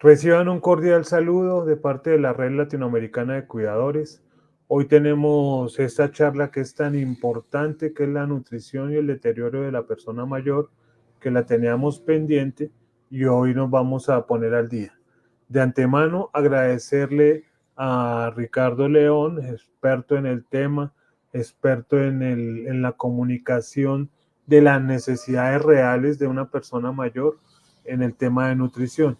Reciban un cordial saludo de parte de la Red Latinoamericana de Cuidadores. Hoy tenemos esta charla que es tan importante, que es la nutrición y el deterioro de la persona mayor, que la teníamos pendiente y hoy nos vamos a poner al día. De antemano, agradecerle a Ricardo León, experto en el tema, experto en la comunicación de las necesidades reales de una persona mayor en el tema de nutrición.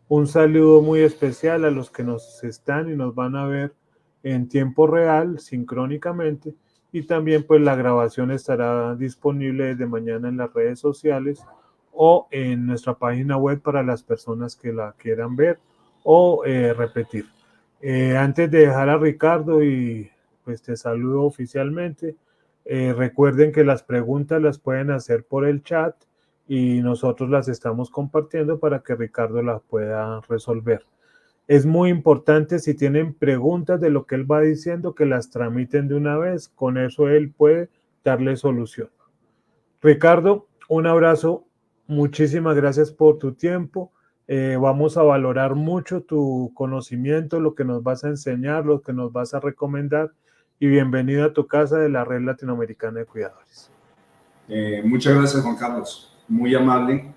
Un saludo muy especial a los que nos están y nos van a ver en tiempo real, sincrónicamente, y también pues la grabación estará disponible desde mañana en las redes sociales o en nuestra página web para las personas que la quieran ver o repetir. Antes de dejar a Ricardo y pues te saludo oficialmente, recuerden que las preguntas las pueden hacer por el chat y nosotros las estamos compartiendo para que Ricardo las pueda resolver. Es muy importante, si tienen preguntas de lo que él va diciendo, que las tramiten de una vez. Con eso él puede darle solución. Ricardo, un abrazo. Muchísimas gracias por tu tiempo. Vamos a valorar mucho tu conocimiento, lo que nos vas a enseñar, lo que nos vas a recomendar. Y bienvenido a tu casa de la Red Latinoamericana de Cuidadores. Muchas gracias, Juan Carlos. Muy amable.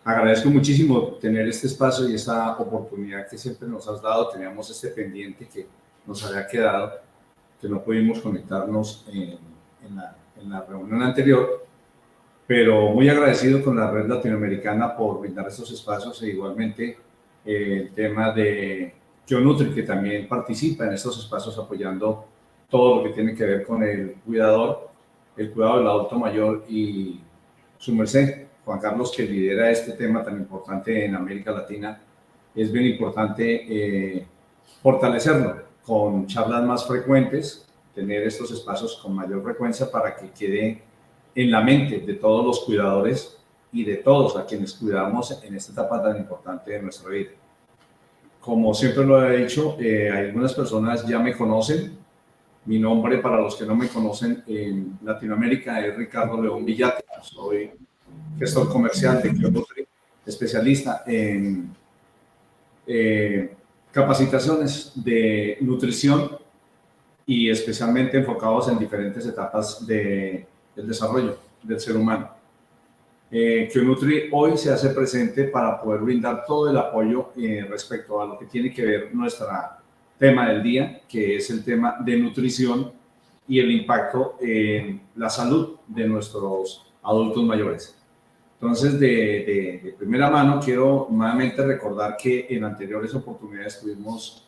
Agradezco muchísimo tener este espacio y esta oportunidad que siempre nos has dado. Teníamos este pendiente que nos había quedado, que no pudimos conectarnos en la reunión anterior, pero muy agradecido con la Red Latinoamericana por brindar estos espacios e igualmente el tema de QNutri, que también participa en estos espacios apoyando todo lo que tiene que ver con el cuidado del adulto mayor y su merced, Juan Carlos, que lidera este tema tan importante en América Latina. Es bien importante fortalecerlo con charlas más frecuentes, tener estos espacios con mayor frecuencia para que quede en la mente de todos los cuidadores y de todos a quienes cuidamos en esta etapa tan importante de nuestra vida. Como siempre lo he dicho, algunas personas ya me conocen. Mi nombre, para los que no me conocen en Latinoamérica, es Ricardo León Villate. Soy gestor comercial de QNutri, especialista en capacitaciones de nutrición y especialmente enfocados en diferentes etapas del desarrollo del ser humano. QNutri hoy se hace presente para poder brindar todo el apoyo respecto a lo que tiene que ver nuestro tema del día, que es el tema de nutrición y el impacto en la salud de nuestros adultos mayores. Entonces, de primera mano, quiero nuevamente recordar que en anteriores oportunidades tuvimos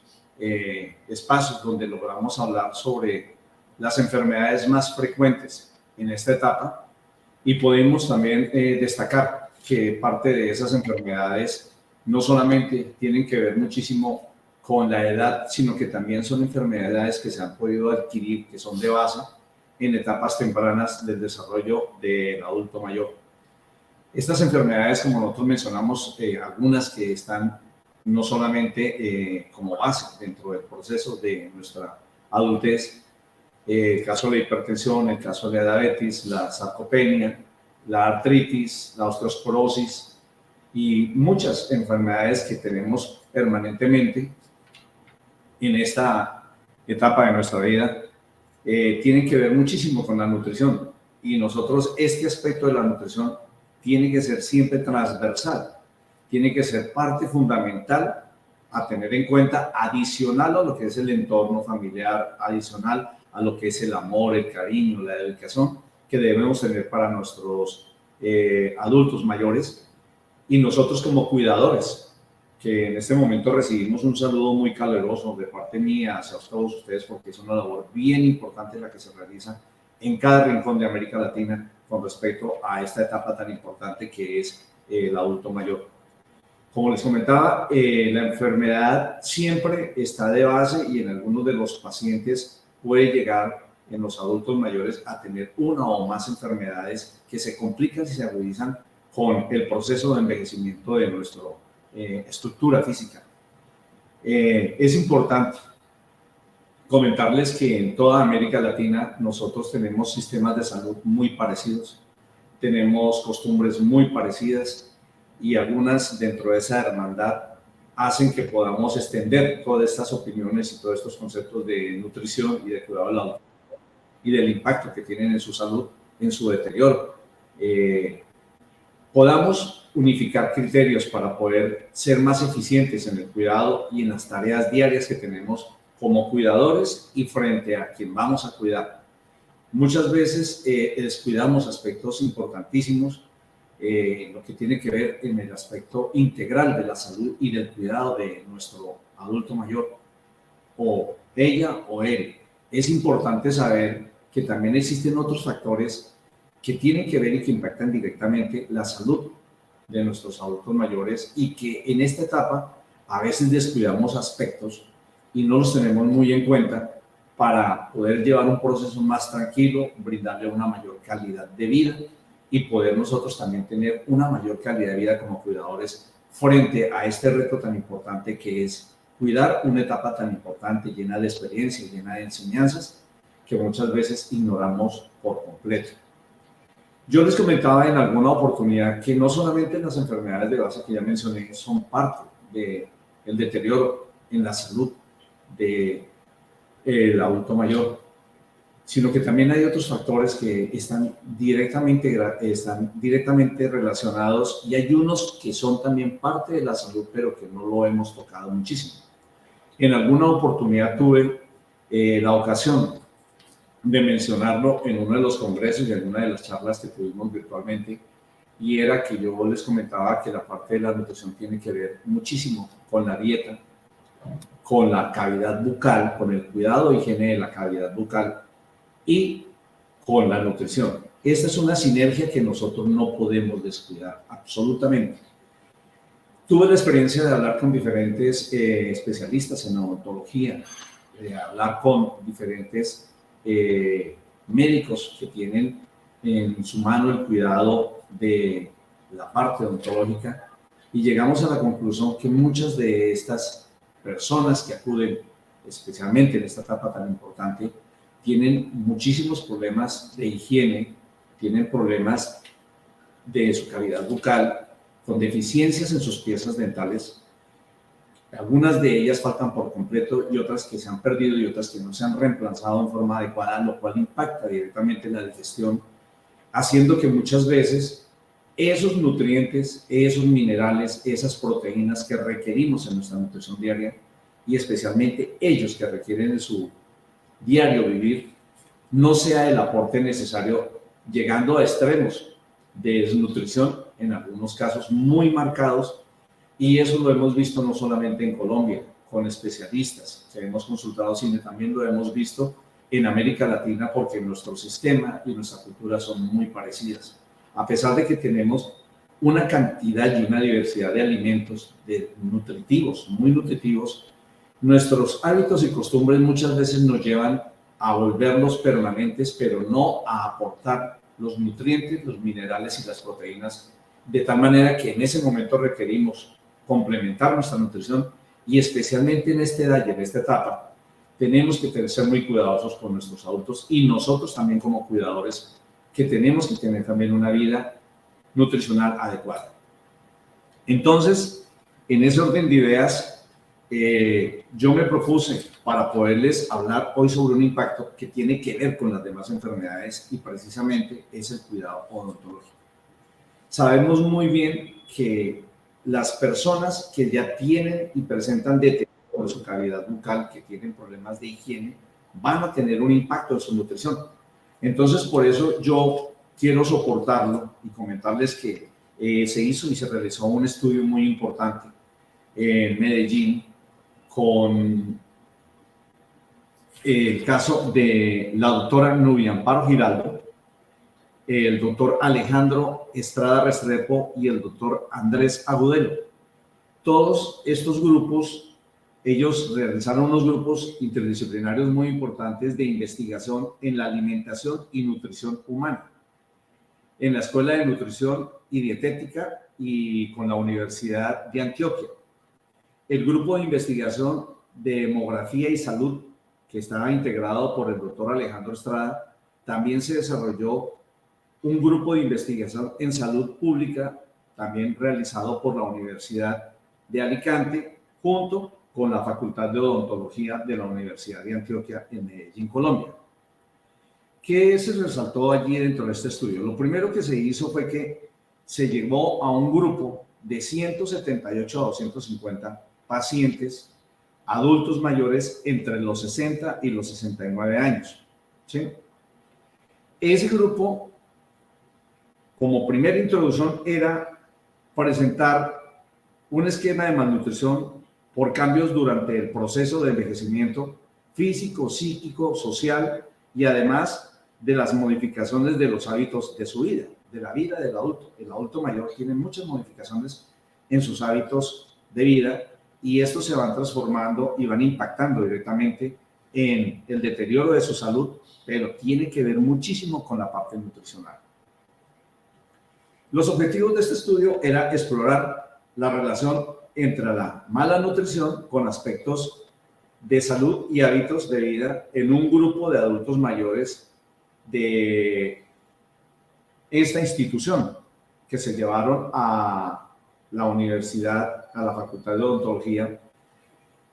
espacios donde logramos hablar sobre las enfermedades más frecuentes en esta etapa y podemos también destacar que parte de esas enfermedades no solamente tienen que ver muchísimo con la edad, sino que también son enfermedades que se han podido adquirir, que son de base en etapas tempranas del desarrollo del adulto mayor. Estas enfermedades, como nosotros mencionamos, algunas que están no solamente como base dentro del proceso de nuestra adultez, el caso de la hipertensión, el caso de la diabetes, la sarcopenia, la artritis, la osteoporosis y muchas enfermedades que tenemos permanentemente en esta etapa de nuestra vida, tienen que ver muchísimo con la nutrición. Y nosotros, este aspecto de la nutrición tiene que ser siempre transversal, tiene que ser parte fundamental a tener en cuenta, adicional a lo que es el entorno familiar, adicional a lo que es el amor, el cariño, la dedicación que debemos tener para nuestros adultos mayores y nosotros como cuidadores, que en este momento recibimos un saludo muy caluroso de parte mía hacia todos ustedes, porque es una labor bien importante la que se realiza en cada rincón de América Latina con respecto a esta etapa tan importante que es el adulto mayor. Como les comentaba, la enfermedad siempre está de base y en algunos de los pacientes puede llegar en los adultos mayores a tener una o más enfermedades que se complican y se agudizan con el proceso de envejecimiento de nuestra estructura física. Es importante comentarles que en toda América Latina nosotros tenemos sistemas de salud muy parecidos, tenemos costumbres muy parecidas y algunas dentro de esa hermandad hacen que podamos extender todas estas opiniones y todos estos conceptos de nutrición y de cuidado del adulto y del impacto que tienen en su salud, en su deterioro. Podamos unificar criterios para poder ser más eficientes en el cuidado y en las tareas diarias que tenemos como cuidadores y frente a quien vamos a cuidar. Muchas veces descuidamos aspectos importantísimos, lo que tiene que ver en el aspecto integral de la salud y del cuidado de nuestro adulto mayor, o ella o él. Es importante saber que también existen otros factores que tienen que ver y que impactan directamente la salud de nuestros adultos mayores y que en esta etapa a veces descuidamos aspectos y no los tenemos muy en cuenta para poder llevar un proceso más tranquilo, brindarle una mayor calidad de vida y poder nosotros también tener una mayor calidad de vida como cuidadores frente a este reto tan importante que es cuidar una etapa tan importante, llena de experiencia, llena de enseñanzas, que muchas veces ignoramos por completo. Yo les comentaba en alguna oportunidad que no solamente las enfermedades de base que ya mencioné son parte del deterioro en la salud del adulto mayor, sino que también hay otros factores que están directamente relacionados y hay unos que son también parte de la salud, pero que no lo hemos tocado muchísimo. En alguna oportunidad tuve la ocasión de mencionarlo en uno de los congresos y en una de las charlas que tuvimos virtualmente, y era que yo les comentaba que la parte de la nutrición tiene que ver muchísimo con la dieta, con la cavidad bucal, con el cuidado e higiene de la cavidad bucal y con la nutrición. Esta es una sinergia que nosotros no podemos descuidar absolutamente. Tuve la experiencia de hablar con diferentes especialistas en odontología, de hablar con diferentes médicos que tienen en su mano el cuidado de la parte odontológica y llegamos a la conclusión que muchas de estas personas que acuden, especialmente en esta etapa tan importante, tienen muchísimos problemas de higiene, tienen problemas de su cavidad bucal, con deficiencias en sus piezas dentales. Algunas de ellas faltan por completo y otras que se han perdido y otras que no se han reemplazado en forma adecuada, lo cual impacta directamente en la digestión, haciendo que muchas veces esos nutrientes, esos minerales, esas proteínas que requerimos en nuestra nutrición diaria y especialmente ellos que requieren en su diario vivir, no sea el aporte necesario, llegando a extremos de desnutrición, en algunos casos muy marcados. Y eso lo hemos visto no solamente en Colombia, con especialistas que hemos consultado, sino también lo hemos visto en América Latina, porque nuestro sistema y nuestra cultura son muy parecidas. A pesar de que tenemos una cantidad y una diversidad de alimentos nutritivos, muy nutritivos, nuestros hábitos y costumbres muchas veces nos llevan a volverlos permanentes, pero no a aportar los nutrientes, los minerales y las proteínas, de tal manera que en ese momento requerimos complementar nuestra nutrición y especialmente en esta edad y en esta etapa tenemos que ser muy cuidadosos con nuestros adultos y nosotros también como cuidadores que tenemos que tener también una vida nutricional adecuada. Entonces, en ese orden de ideas, yo me propuse para poderles hablar hoy sobre un impacto que tiene que ver con las demás enfermedades y precisamente es el cuidado odontológico. Sabemos muy bien que las personas que ya tienen y presentan deterioro de su cavidad bucal, que tienen problemas de higiene, van a tener un impacto en su nutrición. Entonces, por eso yo quiero soportarlo y comentarles que se hizo y se realizó un estudio muy importante en Medellín con el caso de la doctora Nubia Amparo Giraldo, el doctor Alejandro Estrada Restrepo y el doctor Andrés Agudelo. Todos estos grupos, ellos realizaron unos grupos interdisciplinarios muy importantes de investigación en la alimentación y nutrición humana, en la Escuela de Nutrición y Dietética y con la Universidad de Antioquia. El grupo de investigación de demografía y salud, que estaba integrado por el doctor Alejandro Estrada, también se desarrolló un grupo de investigación en salud pública, también realizado por la Universidad de Alicante, junto con la Facultad de Odontología de la Universidad de Antioquia en Medellín, Colombia. ¿Qué se resaltó allí dentro de este estudio? Lo primero que se hizo fue que se llevó a un grupo de 178 a 250 pacientes adultos mayores entre los 60 y los 69 años. ¿Sí? Ese grupo, como primera introducción, era presentar un esquema de malnutrición por cambios durante el proceso de envejecimiento físico, psíquico, social y además de las modificaciones de los hábitos de su vida, de la vida del adulto. El adulto mayor tiene muchas modificaciones en sus hábitos de vida y estos se van transformando y van impactando directamente en el deterioro de su salud, pero tiene que ver muchísimo con la parte nutricional. Los objetivos de este estudio era explorar la relación entre la mala nutrición con aspectos de salud y hábitos de vida en un grupo de adultos mayores de esta institución que se llevaron a la universidad, a la Facultad de Odontología,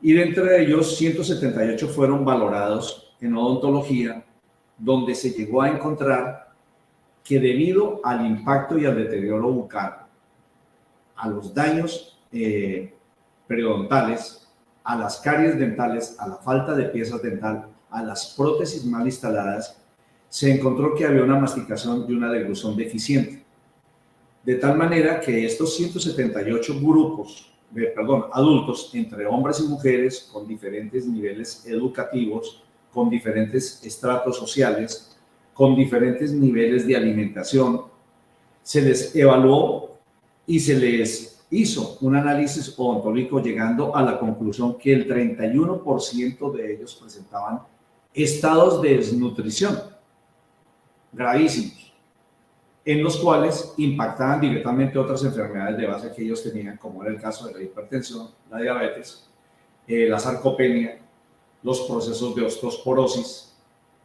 y de entre ellos 178 fueron valorados en odontología, donde se llegó a encontrar que debido al impacto y al deterioro bucal, a los daños periodontales, a las caries dentales, a la falta de piezas dental, a las prótesis mal instaladas, se encontró que había una masticación y una deglución deficiente. De tal manera que estos 178 adultos, entre hombres y mujeres, con diferentes niveles educativos, con diferentes estratos sociales, con diferentes niveles de alimentación, se les evaluó y se les hizo un análisis odontológico llegando a la conclusión que el 31% de ellos presentaban estados de desnutrición gravísimos, en los cuales impactaban directamente otras enfermedades de base que ellos tenían, como era el caso de la hipertensión, la diabetes, la sarcopenia, los procesos de osteoporosis.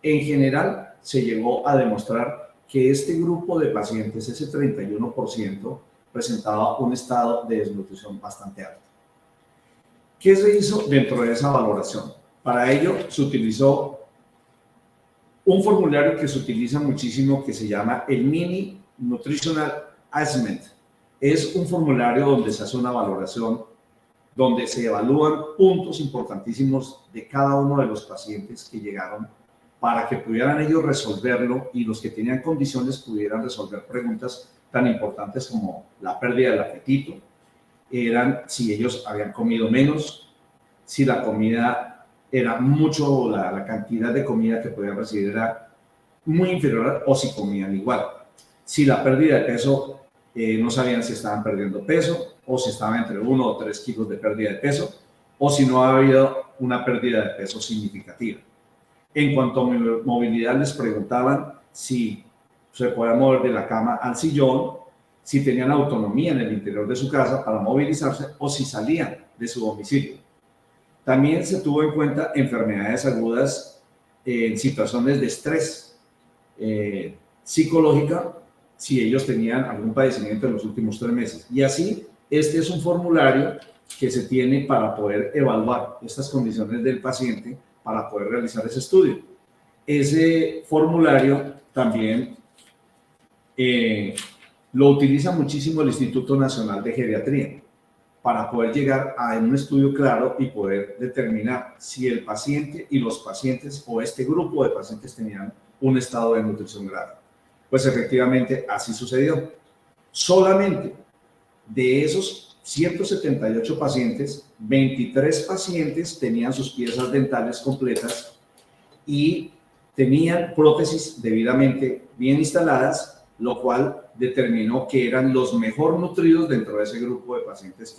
En general, se llegó a demostrar que este grupo de pacientes, ese 31%, presentaba un estado de desnutrición bastante alto. ¿Qué se hizo dentro de esa valoración? Para ello se utilizó un formulario que se utiliza muchísimo que se llama el Mini Nutritional Assessment. Es un formulario donde se hace una valoración, donde se evalúan puntos importantísimos de cada uno de los pacientes que llegaron para que pudieran ellos resolverlo y los que tenían condiciones pudieran resolver preguntas tan importantes como la pérdida del apetito, eran si ellos habían comido menos, si la comida era mucho, la cantidad de comida que podían recibir era muy inferior o si comían igual. Si la pérdida de peso, no sabían si estaban perdiendo peso o si estaban entre 1 o 3 kilos de pérdida de peso o si no había habido una pérdida de peso significativa. En cuanto a movilidad, les preguntaban si se podían mover de la cama al sillón, si tenían autonomía en el interior de su casa para movilizarse o si salían de su domicilio. También se tuvo en cuenta enfermedades agudas en situaciones de estrés psicológica, si ellos tenían algún padecimiento en los últimos 3 meses. Y así, este es un formulario que se tiene para poder evaluar estas condiciones del paciente para poder realizar ese estudio. Ese formulario también lo utiliza muchísimo el Instituto Nacional de Geriatría para poder llegar a un estudio claro y poder determinar si el paciente y los pacientes o este grupo de pacientes tenían un estado de nutrición grave. Pues efectivamente así sucedió. Solamente de esos 178 pacientes, 23 pacientes tenían sus piezas dentales completas y tenían prótesis debidamente bien instaladas, lo cual determinó que eran los mejor nutridos dentro de ese grupo de pacientes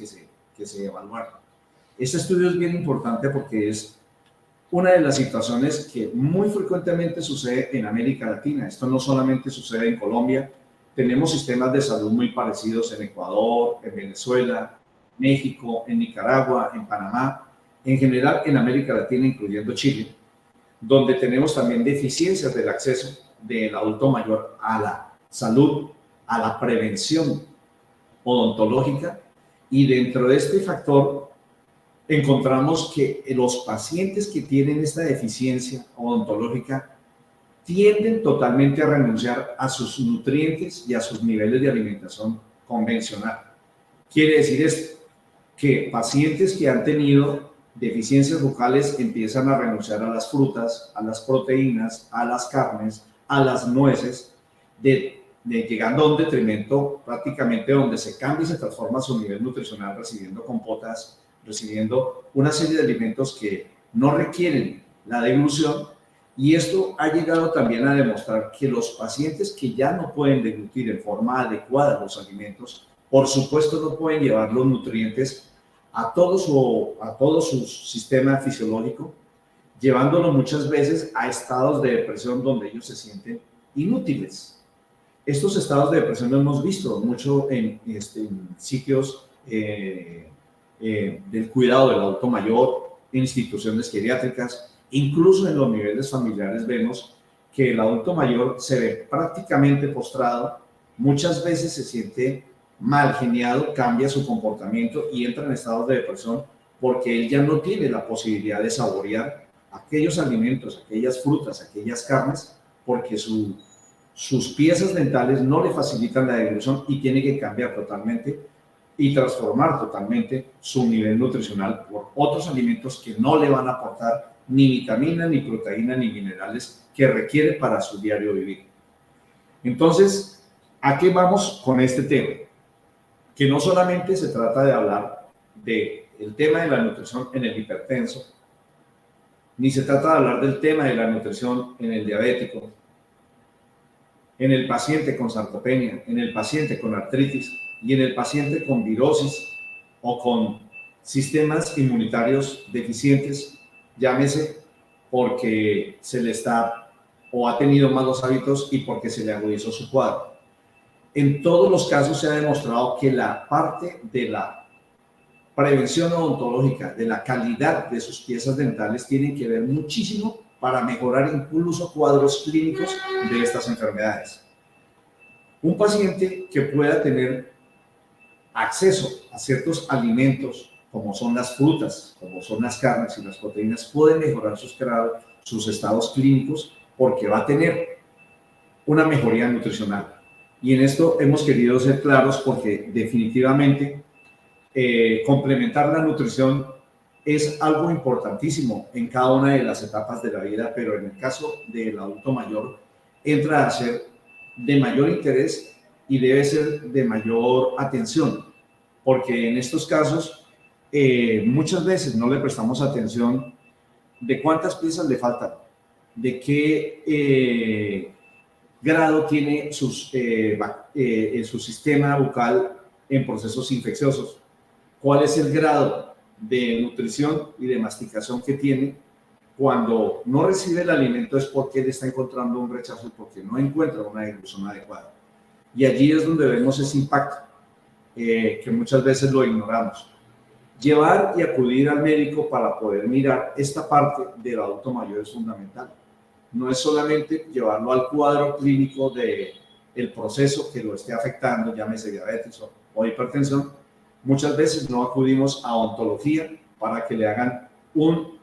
que se evaluaron. Este estudio es bien importante porque es una de las situaciones que muy frecuentemente sucede en América Latina. Esto no solamente sucede en Colombia, tenemos sistemas de salud muy parecidos en Ecuador, en Venezuela, México, en Nicaragua, en Panamá, en general en América Latina, incluyendo Chile, donde tenemos también deficiencias del acceso del adulto mayor a la salud, a la prevención odontológica, y dentro de este factor encontramos que los pacientes que tienen esta deficiencia odontológica tienden totalmente a renunciar a sus nutrientes y a sus niveles de alimentación convencional. Quiere decir esto, que pacientes que han tenido deficiencias bucales empiezan a renunciar a las frutas, a las proteínas, a las carnes, a las nueces, llegando a un detrimento prácticamente donde se cambia y se transforma su nivel nutricional, recibiendo compotas, recibiendo una serie de alimentos que no requieren la deglución. Y esto ha llegado también a demostrar que los pacientes que ya no pueden deglutir en forma adecuada los alimentos, por supuesto no pueden llevar los nutrientes a todo su sistema fisiológico, llevándolo muchas veces a estados de depresión donde ellos se sienten inútiles. Estos estados de depresión lo hemos visto mucho en sitios del cuidado del adulto mayor, en instituciones geriátricas, incluso en los niveles familiares vemos que el adulto mayor se ve prácticamente postrado, muchas veces se siente mal geniado, cambia su comportamiento y entra en estados de depresión porque él ya no tiene la posibilidad de saborear aquellos alimentos, aquellas frutas, aquellas carnes, porque sus piezas dentales no le facilitan la deglución y tiene que cambiar totalmente y transformar totalmente su nivel nutricional por otros alimentos que no le van a aportar ni vitamina, ni proteína, ni minerales que requiere para su diario vivir. Entonces, ¿a qué vamos con este tema? Que no solamente se trata de hablar del tema de la nutrición en el hipertenso, ni se trata de hablar del tema de la nutrición en el diabético, en el paciente con sarcopenia, en el paciente con artritis y en el paciente con virosis o con sistemas inmunitarios deficientes, llámese porque se le está o ha tenido malos hábitos y porque se le agudizó su cuadro. En todos los casos se ha demostrado que la parte de la prevención odontológica, de la calidad de sus piezas dentales, tiene que ver muchísimo para mejorar incluso cuadros clínicos de estas enfermedades. Un paciente que pueda tener acceso a ciertos alimentos, como son las frutas, como son las carnes y las proteínas, puede mejorar sus estados clínicos porque va a tener una mejoría nutricional. Y en esto hemos querido ser claros porque definitivamente complementar la nutrición es algo importantísimo en cada una de las etapas de la vida, pero en el caso del adulto mayor entra a ser de mayor interés y debe ser de mayor atención, porque en estos casos muchas veces no le prestamos atención de cuántas piezas le faltan, de qué grado tiene su sistema bucal en procesos infecciosos, cuál es el grado de nutrición y de masticación que tiene. Cuando no recibe el alimento es porque él está encontrando un rechazo y porque no encuentra una deglución adecuada. Y allí es donde vemos ese impacto, que muchas veces lo ignoramos. Llevar y acudir al médico para poder mirar esta parte del adulto mayor es fundamental. No es solamente llevarlo al cuadro clínico del proceso que lo esté afectando, llámese diabetes o hipertensión. Muchas veces no acudimos a odontología para que le hagan un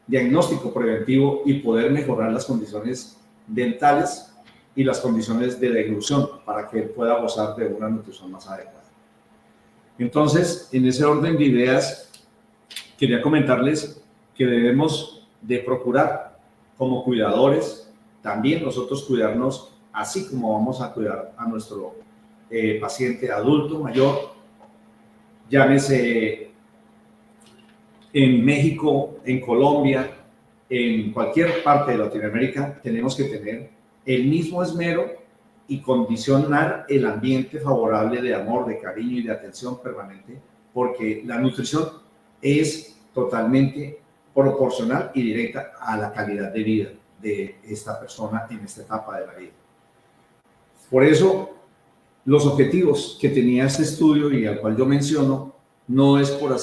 diagnóstico preventivo y poder mejorar las condiciones dentales y las condiciones de deglución para que él pueda gozar de una nutrición más adecuada. Entonces, en ese orden de ideas, quería comentarles que debemos de procurar como cuidadores, también nosotros cuidarnos, así como vamos a cuidar a nuestro paciente adulto mayor, llámese en México, en Colombia, en cualquier parte de Latinoamérica, tenemos que tener el mismo esmero y condicionar el ambiente favorable de amor, de cariño y de atención permanente, porque la nutrición es totalmente proporcional y directa a la calidad de vida de esta persona en esta etapa de la vida. Por eso, los objetivos que tenía este estudio y al cual yo menciono, no es por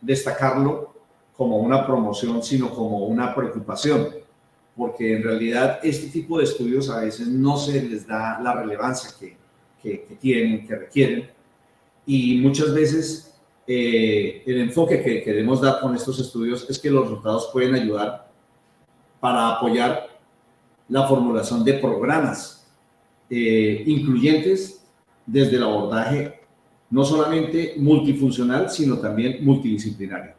destacarlo como una promoción, sino como una preocupación, porque en realidad este tipo de estudios a veces no se les da la relevancia que que tienen, que requieren. Y muchas veces el enfoque que queremos dar con estos estudios es que los resultados pueden ayudar para apoyar la formulación de programas incluyentes desde el abordaje no solamente multifuncional, sino también multidisciplinario.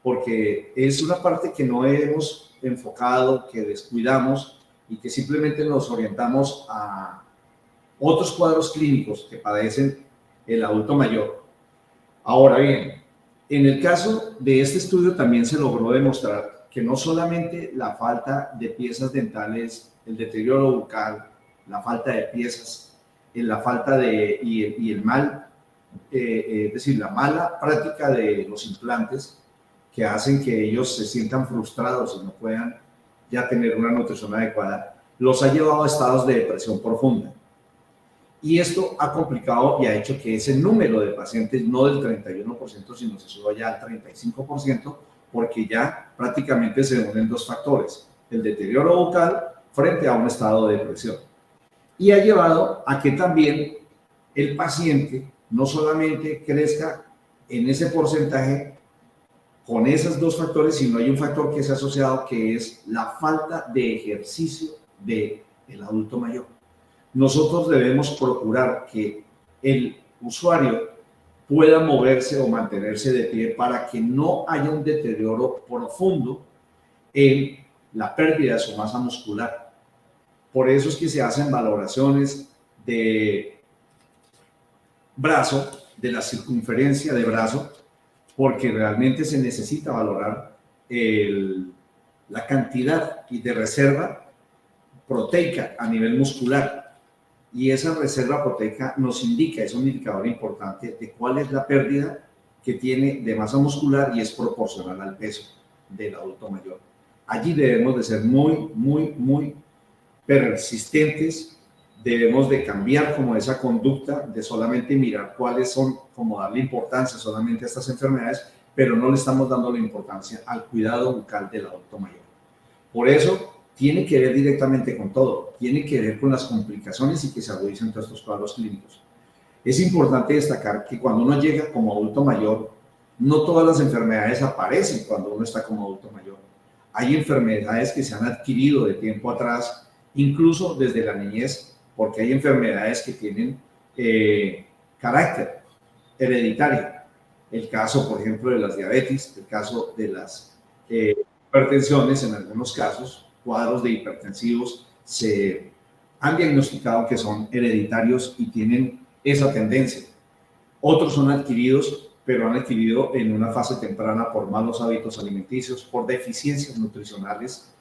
Porque es una parte que no hemos enfocado, que descuidamos y que simplemente nos orientamos a otros cuadros clínicos que padecen el adulto mayor. Ahora bien, en el caso de este estudio también se logró demostrar que no solamente la falta de piezas dentales, el deterioro bucal, la falta de piezas, la falta de, y el mal, es decir, la mala práctica de los implantes que hacen que ellos se sientan frustrados y no puedan ya tener una nutrición adecuada, los ha llevado a estados de depresión profunda. Y esto ha complicado y ha hecho que ese número de pacientes, no del 31%, sino se suba ya al 35%, porque ya prácticamente se unen dos factores, el deterioro bucal frente a un estado de depresión. Y ha llevado a que también el paciente no solamente crezca en ese porcentaje con esos dos factores, sino hay un factor que es asociado, que es la falta de ejercicio del adulto mayor. Nosotros debemos procurar que el usuario pueda moverse o mantenerse de pie para que no haya un deterioro profundo en la pérdida de su masa muscular. Por eso es que se hacen valoraciones de brazo, de la circunferencia de brazo, porque realmente se necesita valorar la cantidad de reserva proteica a nivel muscular. Y esa reserva proteica nos indica, es un indicador importante de cuál es la pérdida que tiene de masa muscular y es proporcional al peso del adulto mayor. Allí debemos de ser muy persistentes, debemos de cambiar como esa conducta de solamente mirar cuáles son, como darle importancia solamente a estas enfermedades, pero no le estamos dando la importancia al cuidado bucal del adulto mayor. Por eso, tiene que ver directamente con todo, tiene que ver con las complicaciones y que se agudicen todos estos cuadros clínicos. Es importante destacar que cuando uno llega como adulto mayor, no todas las enfermedades aparecen cuando uno está como adulto mayor. Hay enfermedades que se han adquirido de tiempo atrás, incluso desde la niñez, porque hay enfermedades que tienen carácter hereditario. El caso, por ejemplo, de las diabetes, el caso de las hipertensiones en algunos casos, cuadros de hipertensivos se han diagnosticado que son hereditarios y tienen esa tendencia. Otros son adquiridos, pero han adquirido en una fase temprana por malos hábitos alimenticios, por deficiencias nutricionales.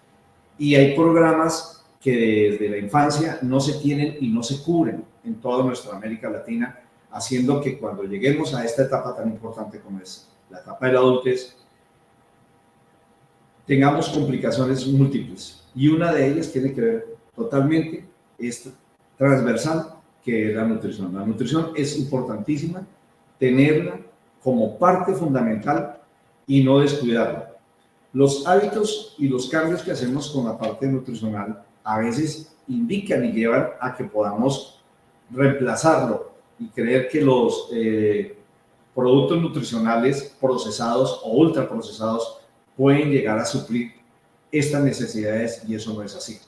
Y hay programas que desde la infancia no se tienen y no se cubren en toda nuestra América Latina, haciendo que cuando lleguemos a esta etapa tan importante como es la etapa de la adultez, tengamos complicaciones múltiples, y una de ellas tiene que ver totalmente, es transversal, que es la nutrición. La nutrición es importantísima, tenerla como parte fundamental y no descuidarla. Los hábitos y los cambios que hacemos con la parte nutricional a veces indican y llevan a que podamos reemplazarlo y creer que los productos nutricionales procesados o ultraprocesados pueden llegar a suplir estas necesidades, y eso no es así.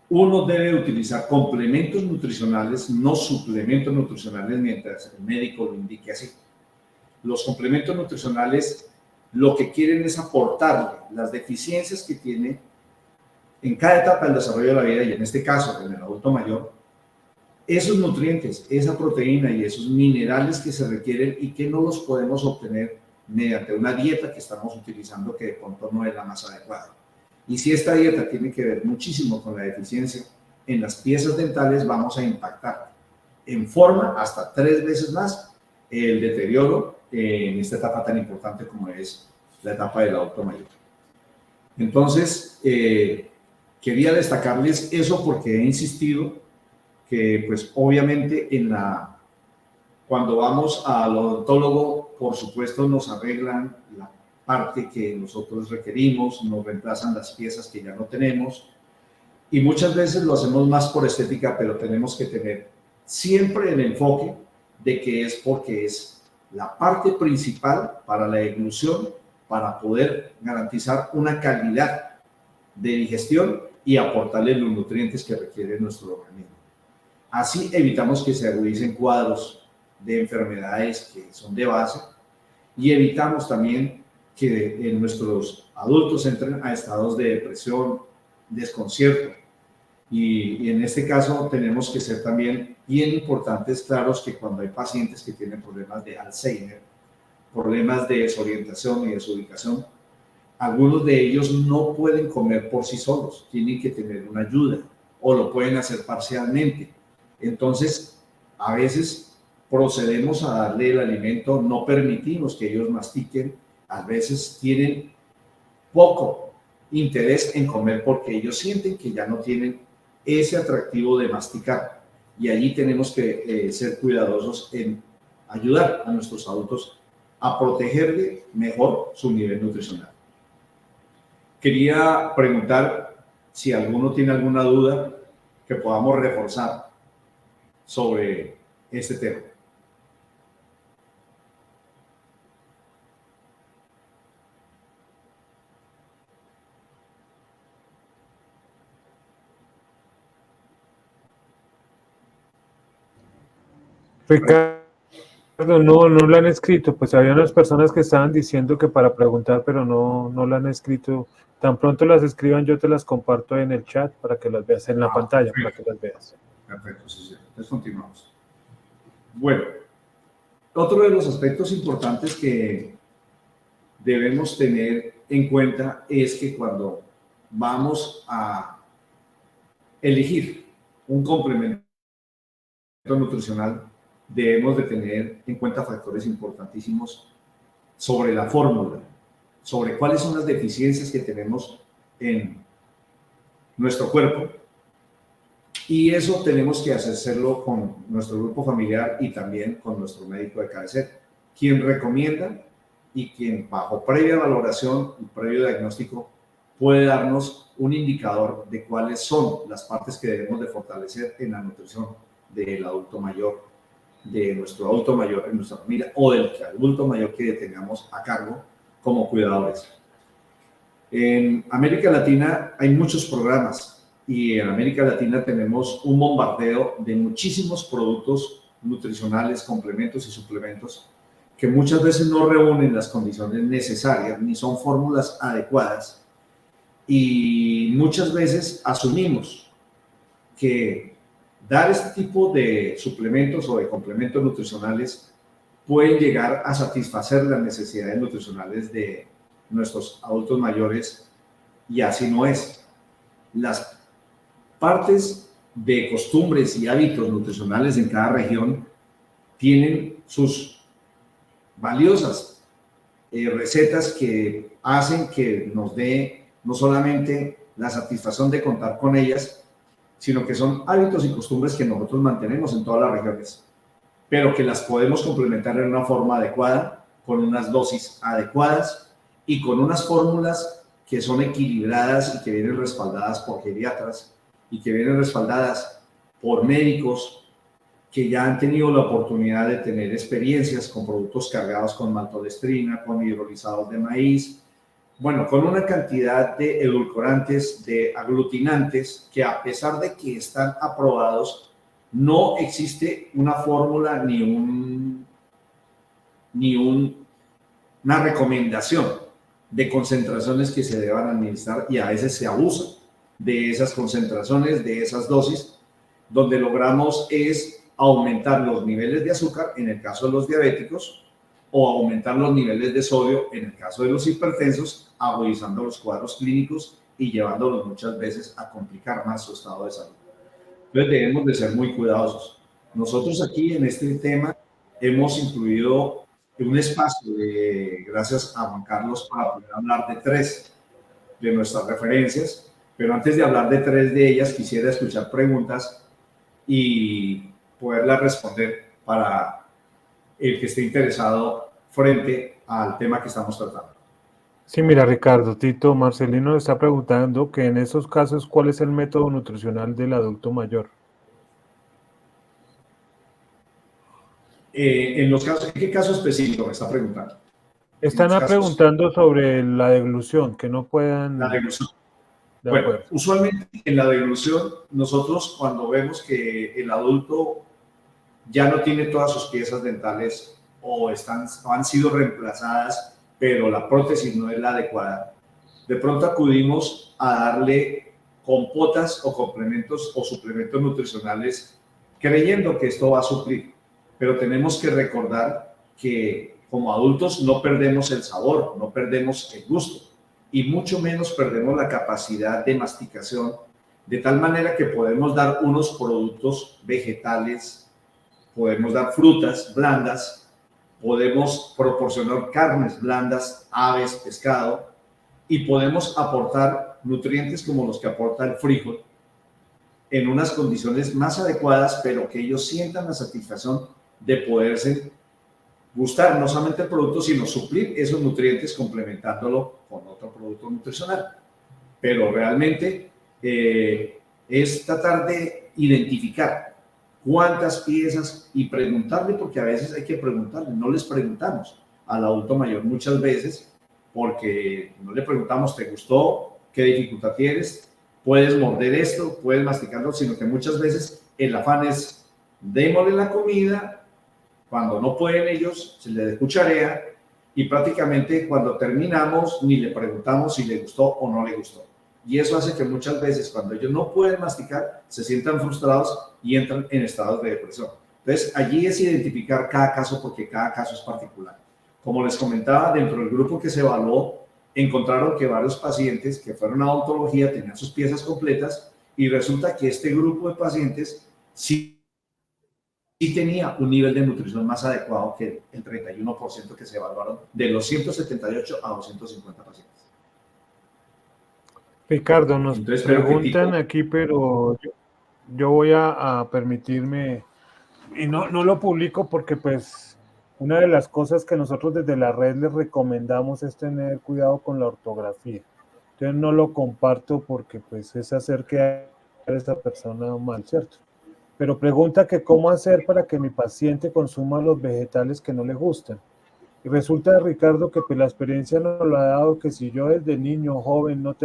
Uno debe utilizar complementos nutricionales, no suplementos nutricionales, mientras el médico lo indique así. Los complementos nutricionales lo que quieren es aportarle las deficiencias que tiene en cada etapa del desarrollo de la vida, y en este caso en el adulto mayor, esos nutrientes, esa proteína y esos minerales que se requieren y que no los podemos obtener mediante una dieta que estamos utilizando que de pronto no es la más adecuada. Y si esta dieta tiene que ver muchísimo con la deficiencia en las piezas dentales, vamos a impactar en forma hasta 3 veces más el deterioro en esta etapa tan importante como es la etapa del adulto mayor. Entonces, quería destacarles eso porque he insistido que, pues, obviamente cuando vamos al odontólogo, por supuesto, nos arreglan la parte que nosotros requerimos, nos reemplazan las piezas que ya no tenemos, y muchas veces lo hacemos más por estética, pero tenemos que tener siempre el enfoque de que es porque es la parte principal para la eglución, para poder garantizar una calidad de digestión y aportarle los nutrientes que requiere nuestro organismo. Así evitamos que se agudicen cuadros de enfermedades que son de base y evitamos también que nuestros adultos entren a estados de depresión, desconcierto. Y en este caso tenemos que ser también bien importantes, claros, que cuando hay pacientes que tienen problemas de Alzheimer, problemas de desorientación y desubicación, algunos de ellos no pueden comer por sí solos, tienen que tener una ayuda o lo pueden hacer parcialmente. Entonces, a veces procedemos a darle el alimento, no permitimos que ellos mastiquen, a veces tienen poco interés en comer porque ellos sienten que ya no tienen ese atractivo de masticar. Y allí tenemos que ser cuidadosos en ayudar a nuestros adultos a protegerle mejor su nivel nutricional. Quería preguntar si alguno tiene alguna duda que podamos reforzar sobre este tema. Ricardo, no lo han escrito, pues había unas personas que estaban diciendo que para preguntar, pero no lo han escrito. Tan pronto las escriban, yo te las comparto en el chat para que las veas en la pantalla, para que las veas. Perfecto, sí. Entonces continuamos. Bueno, otro de los aspectos importantes que debemos tener en cuenta es que cuando vamos a elegir un complemento nutricional, debemos de tener en cuenta factores importantísimos sobre la fórmula, sobre cuáles son las deficiencias que tenemos en nuestro cuerpo. Y eso tenemos que hacerlo con nuestro grupo familiar y también con nuestro médico de cabecera, quien recomienda y quien bajo previa valoración y previo diagnóstico puede darnos un indicador de cuáles son las partes que debemos de fortalecer en la nutrición del adulto mayor, de nuestro adulto mayor en nuestra familia o del adulto mayor que tengamos a cargo como cuidadores. En América Latina hay muchos programas y en América Latina tenemos un bombardeo de muchísimos productos nutricionales, complementos y suplementos que muchas veces no reúnen las condiciones necesarias ni son fórmulas adecuadas y muchas veces asumimos que dar este tipo de suplementos o de complementos nutricionales pueden llegar a satisfacer las necesidades nutricionales de nuestros adultos mayores y así no es. Las partes de costumbres y hábitos nutricionales en cada región tienen sus valiosas recetas que hacen que nos dé no solamente la satisfacción de contar con ellas, sino que son hábitos y costumbres que nosotros mantenemos en todas las regiones, pero que las podemos complementar en una forma adecuada, con unas dosis adecuadas y con unas fórmulas que son equilibradas y que vienen respaldadas por geriatras y que vienen respaldadas por médicos que ya han tenido la oportunidad de tener experiencias con productos cargados con maltodextrina, con hidrolizados de maíz, bueno, con una cantidad de edulcorantes, de aglutinantes, que a pesar de que están aprobados, no existe una fórmula ni una recomendación de concentraciones que se deban administrar y a veces se abusa de esas concentraciones, de esas dosis, donde logramos es aumentar los niveles de azúcar en el caso de los diabéticos o aumentar los niveles de sodio en el caso de los hipertensos, agudizando los cuadros clínicos y llevándolos muchas veces a complicar más su estado de salud. Entonces debemos de ser muy cuidadosos. Nosotros aquí en este tema hemos incluido un espacio gracias a Juan Carlos para poder hablar de 3 de nuestras referencias, pero antes de hablar de 3 de ellas quisiera escuchar preguntas y poderlas responder para el que esté interesado frente al tema que estamos tratando. Sí, mira, Ricardo, Tito Marcelino está preguntando que en esos casos, ¿cuál es el método nutricional del adulto mayor? En los casos, ¿en qué caso específico me está preguntando? En los Están casos, preguntando sobre la deglución, que no la puedan, deglución. de Bueno, acuerdo. usualmente en la deglución, nosotros cuando vemos que el adulto ya no tiene todas sus piezas dentales o han sido reemplazadas, pero la prótesis no es la adecuada, de pronto acudimos a darle compotas o complementos o suplementos nutricionales creyendo que esto va a suplir. Pero tenemos que recordar que como adultos no perdemos el sabor, no perdemos el gusto y mucho menos perdemos la capacidad de masticación, de tal manera que podemos dar unos productos vegetales, podemos dar frutas blandas, podemos proporcionar carnes blandas, aves, pescado, y podemos aportar nutrientes como los que aporta el frijol en unas condiciones más adecuadas, pero que ellos sientan la satisfacción de poderse gustar no solamente el producto, sino suplir esos nutrientes complementándolo con otro producto nutricional. Pero realmente es tratar de identificar cuántas piezas y preguntarle, porque a veces hay que preguntarle, no les preguntamos al adulto mayor muchas veces, porque no le preguntamos, ¿te gustó? ¿Qué dificultad tienes? ¿Puedes morder esto? ¿Puedes masticarlo? Sino que muchas veces el afán es, démosle la comida, cuando no pueden ellos, se les cucharea y prácticamente cuando terminamos ni le preguntamos si le gustó o no le gustó. Y eso hace que muchas veces cuando ellos no pueden masticar, se sientan frustrados y entran en estados de depresión. Entonces, allí es identificar cada caso porque cada caso es particular. Como les comentaba, dentro del grupo que se evaluó, encontraron que varios pacientes que fueron a odontología tenían sus piezas completas y resulta que este grupo de pacientes sí tenía un nivel de nutrición más adecuado que el 31% que se evaluaron de los 178 a 250 pacientes. Ricardo, nos Entonces, pero qué preguntan tipo. aquí, pero yo voy a permitirme, y no lo publico porque pues una de las cosas que nosotros desde la red les recomendamos es tener cuidado con la ortografía. Entonces no lo comparto porque pues es hacer quedar a esa persona mal, ¿cierto? Pero pregunta que cómo hacer para que mi paciente consuma los vegetales que no le gustan. Y resulta, Ricardo, que pues la experiencia nos lo ha dado que si yo desde niño, joven, no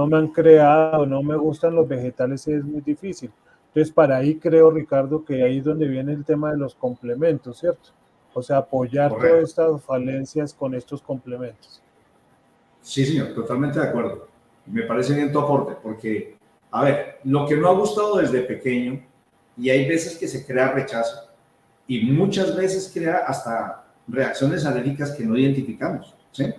me han creado, no me gustan los vegetales, es muy difícil. Entonces, para ahí creo, Ricardo, que ahí es donde viene el tema de los complementos, ¿cierto? O sea, apoyar todas Correcto. estas falencias con estos complementos. Sí, señor, totalmente de acuerdo. Me parece bien tu aporte, porque, a ver, lo que no ha gustado desde pequeño, y hay veces que se crea rechazo, y muchas veces crea hasta reacciones alérgicas que no identificamos, ¿sí?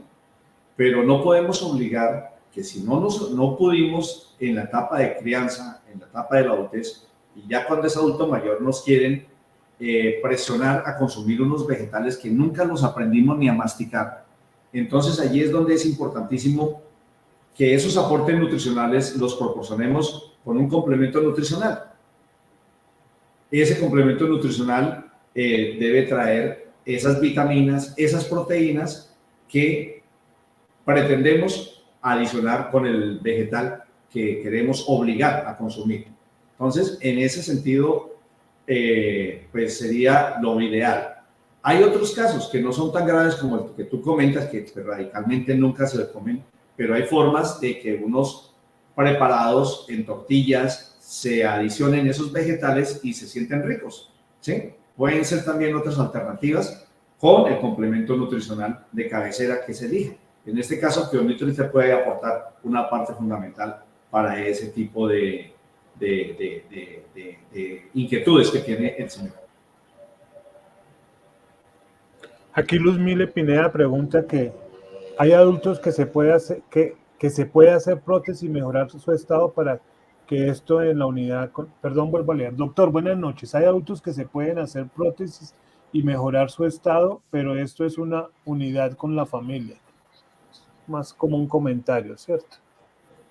Pero no podemos obligar que si no pudimos en la etapa de crianza, en la etapa de la adultez, y ya cuando es adulto mayor nos quieren presionar a consumir unos vegetales que nunca los aprendimos ni a masticar. Entonces allí es donde es importantísimo que esos aportes nutricionales los proporcionemos con un complemento nutricional. Ese complemento nutricional debe traer esas vitaminas, esas proteínas que pretendemos adicionar con el vegetal que queremos obligar a consumir. Entonces, en ese sentido, pues sería lo ideal. Hay otros casos que no son tan graves como el que tú comentas, que radicalmente nunca se le comen, pero hay formas de que unos preparados en tortillas se adicionen esos vegetales y se sienten ricos, ¿sí? Pueden ser también otras alternativas con el complemento nutricional de cabecera que se elige. En este caso, Pionitri te puede aportar una parte fundamental para ese tipo de inquietudes que tiene el señor. Aquí Luz Mile Pineda pregunta que hay adultos que se puede hacer, que se puede hacer prótesis y mejorar su estado para que esto en la unidad, perdón, vuelvo a leer. Doctor, buenas noches. Hay adultos que se pueden hacer prótesis y mejorar su estado, pero esto es una unidad con la familia. Más como un comentario, ¿cierto?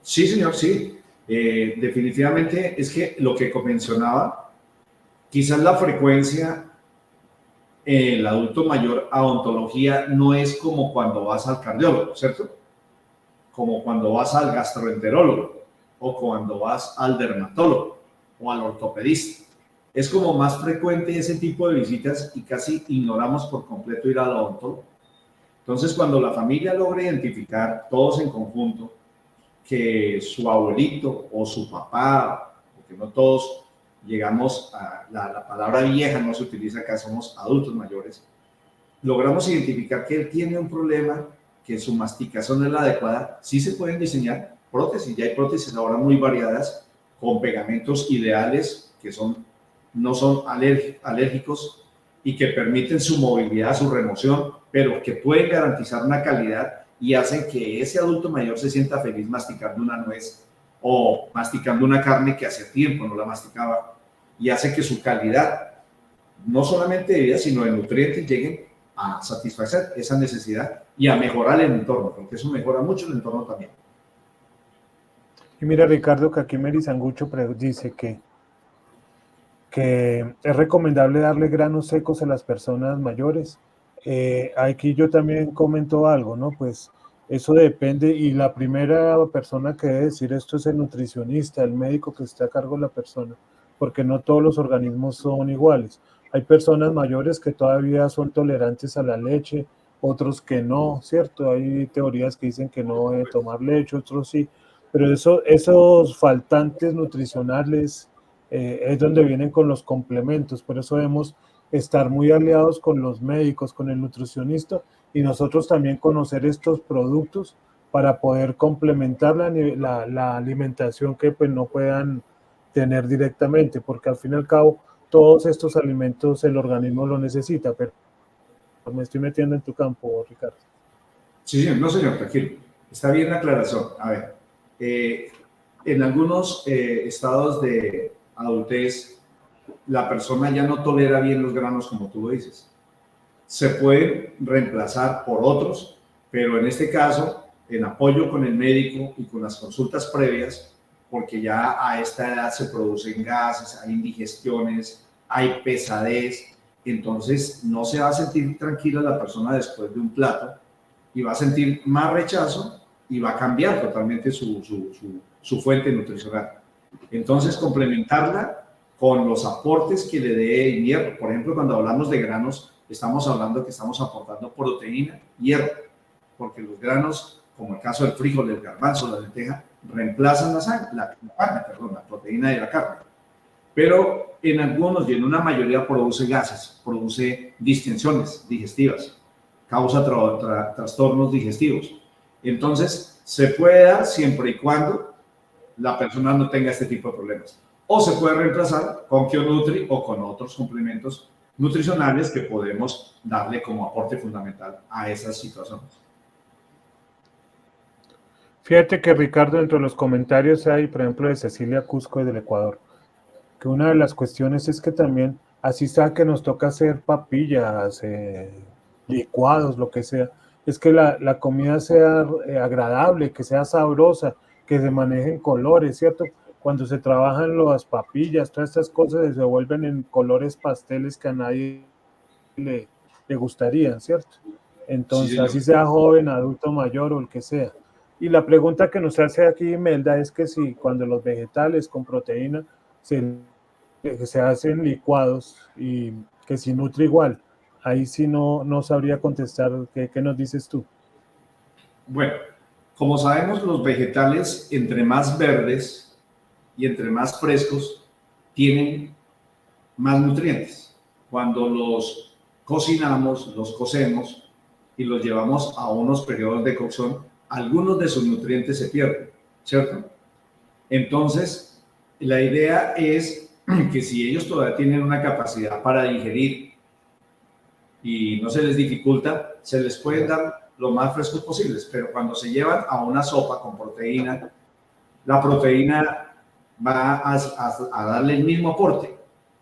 Sí, señor, sí. Definitivamente es que lo que mencionaba, quizás la frecuencia en el adulto mayor a odontología no es como cuando vas al cardiólogo, ¿cierto? Como cuando vas al gastroenterólogo o cuando vas al dermatólogo o al ortopedista. es como más frecuente ese tipo de visitas y casi ignoramos por completo ir al odontólogo. Entonces, cuando la familia logra identificar, todos en conjunto, que su abuelito o su papá, porque no todos llegamos a la palabra vieja, no se utiliza acá, somos adultos mayores, logramos identificar que él tiene un problema, que su masticación no es la adecuada, sí se pueden diseñar prótesis, ya hay prótesis ahora muy variadas, con pegamentos ideales, que no son alérgicos y que permiten su movilidad, su remoción, pero que pueden garantizar una calidad y hacen que ese adulto mayor se sienta feliz masticando una nuez o masticando una carne que hace tiempo no la masticaba, y hace que su calidad, no solamente de vida, sino de nutrientes, lleguen a satisfacer esa necesidad y a mejorar el entorno, porque eso mejora mucho el entorno también. Y mira, Ricardo, que aquí Mary Sangucho dice que es recomendable darle granos secos a las personas mayores. Aquí yo también comento algo, ¿no? Pues eso depende, y la primera persona que debe decir esto es el nutricionista, el médico que está a cargo de la persona, porque no todos los organismos son iguales. Hay personas mayores que todavía son tolerantes a la leche, otros que no, ¿cierto? Hay teorías que dicen que no debe tomar leche, otros sí, pero esos faltantes nutricionales es donde vienen con los complementos. Por eso debemos estar muy aliados con los médicos, con el nutricionista, y nosotros también conocer estos productos para poder complementar la alimentación que pues no puedan tener directamente, porque al fin y al cabo todos estos alimentos el organismo lo necesita. Pero me estoy metiendo en tu campo, Ricardo. Sí, señor, no, señor, tranquilo. Está bien la aclaración. A ver, en algunos estados de adultez, la persona ya no tolera bien los granos, como tú dices. Se pueden reemplazar por otros, pero en este caso, en apoyo con el médico y con las consultas previas, porque ya a esta edad se producen gases, hay indigestiones, hay pesadez, entonces no se va a sentir tranquila la persona después de un plato y va a sentir más rechazo y va a cambiar totalmente su fuente nutricional. Entonces, complementarla con los aportes que le dé hierro. Por ejemplo, cuando hablamos de granos, estamos hablando que estamos aportando proteína, hierro, porque los granos, como el caso del frijol, del garbanzo, la lenteja, reemplazan la proteína de la carne. Pero en algunos y en una mayoría produce gases, produce distensiones digestivas, causa trastornos digestivos. Entonces, se puede dar siempre y cuando la persona no tenga este tipo de problemas. O se puede reemplazar con KioNutri o con otros complementos nutricionales que podemos darle como aporte fundamental a esas situaciones. Fíjate que, Ricardo, entre los comentarios hay, por ejemplo, de Cecilia Cusco del Ecuador, que una de las cuestiones es que también, así sea que nos toca hacer papillas, licuados, lo que sea, es que la comida sea agradable, que sea sabrosa, que se manejen colores, ¿cierto? Cuando se trabajan las papillas, todas estas cosas se vuelven en colores pasteles que a nadie le gustarían, ¿cierto? Sí, Entonces, señor. así sea joven, adulto mayor o el que sea. Y la pregunta que nos hace aquí Imelda es que si cuando los vegetales con proteína se hacen licuados y que si nutre igual, ahí sí no sabría contestar. ¿Qué nos dices tú? Bueno, como sabemos, los vegetales, entre más verdes y entre más frescos, tienen más nutrientes. Cuando los cocinamos, los cocemos y los llevamos a unos periodos de cocción, algunos de sus nutrientes se pierden, ¿cierto? Entonces, la idea es que si ellos todavía tienen una capacidad para digerir y no se les dificulta, se les puede dar lo más frescos posibles, pero cuando se llevan a una sopa con proteína, la proteína va a darle el mismo aporte,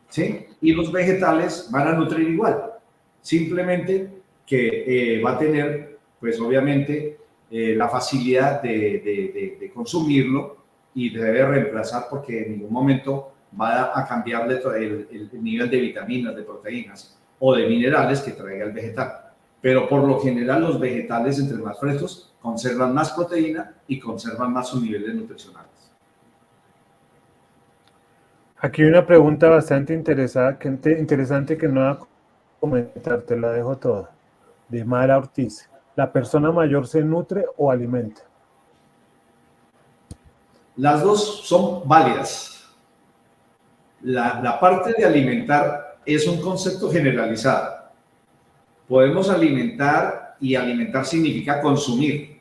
¿sí? Y los vegetales van a nutrir igual, simplemente que va a tener, pues obviamente, la facilidad de consumirlo y debe reemplazar porque en ningún momento va a cambiarle el nivel de vitaminas, de proteínas o de minerales que traiga el vegetal. Pero por lo general los vegetales, entre más frescos, conservan más proteína y conservan más sus niveles nutricionales. Aquí hay una pregunta bastante interesante que no va a comentar, te la dejo toda. De Mara Ortiz. ¿La persona mayor se nutre o alimenta? Las dos son válidas. La parte de alimentar es un concepto generalizado. Podemos alimentar y alimentar significa consumir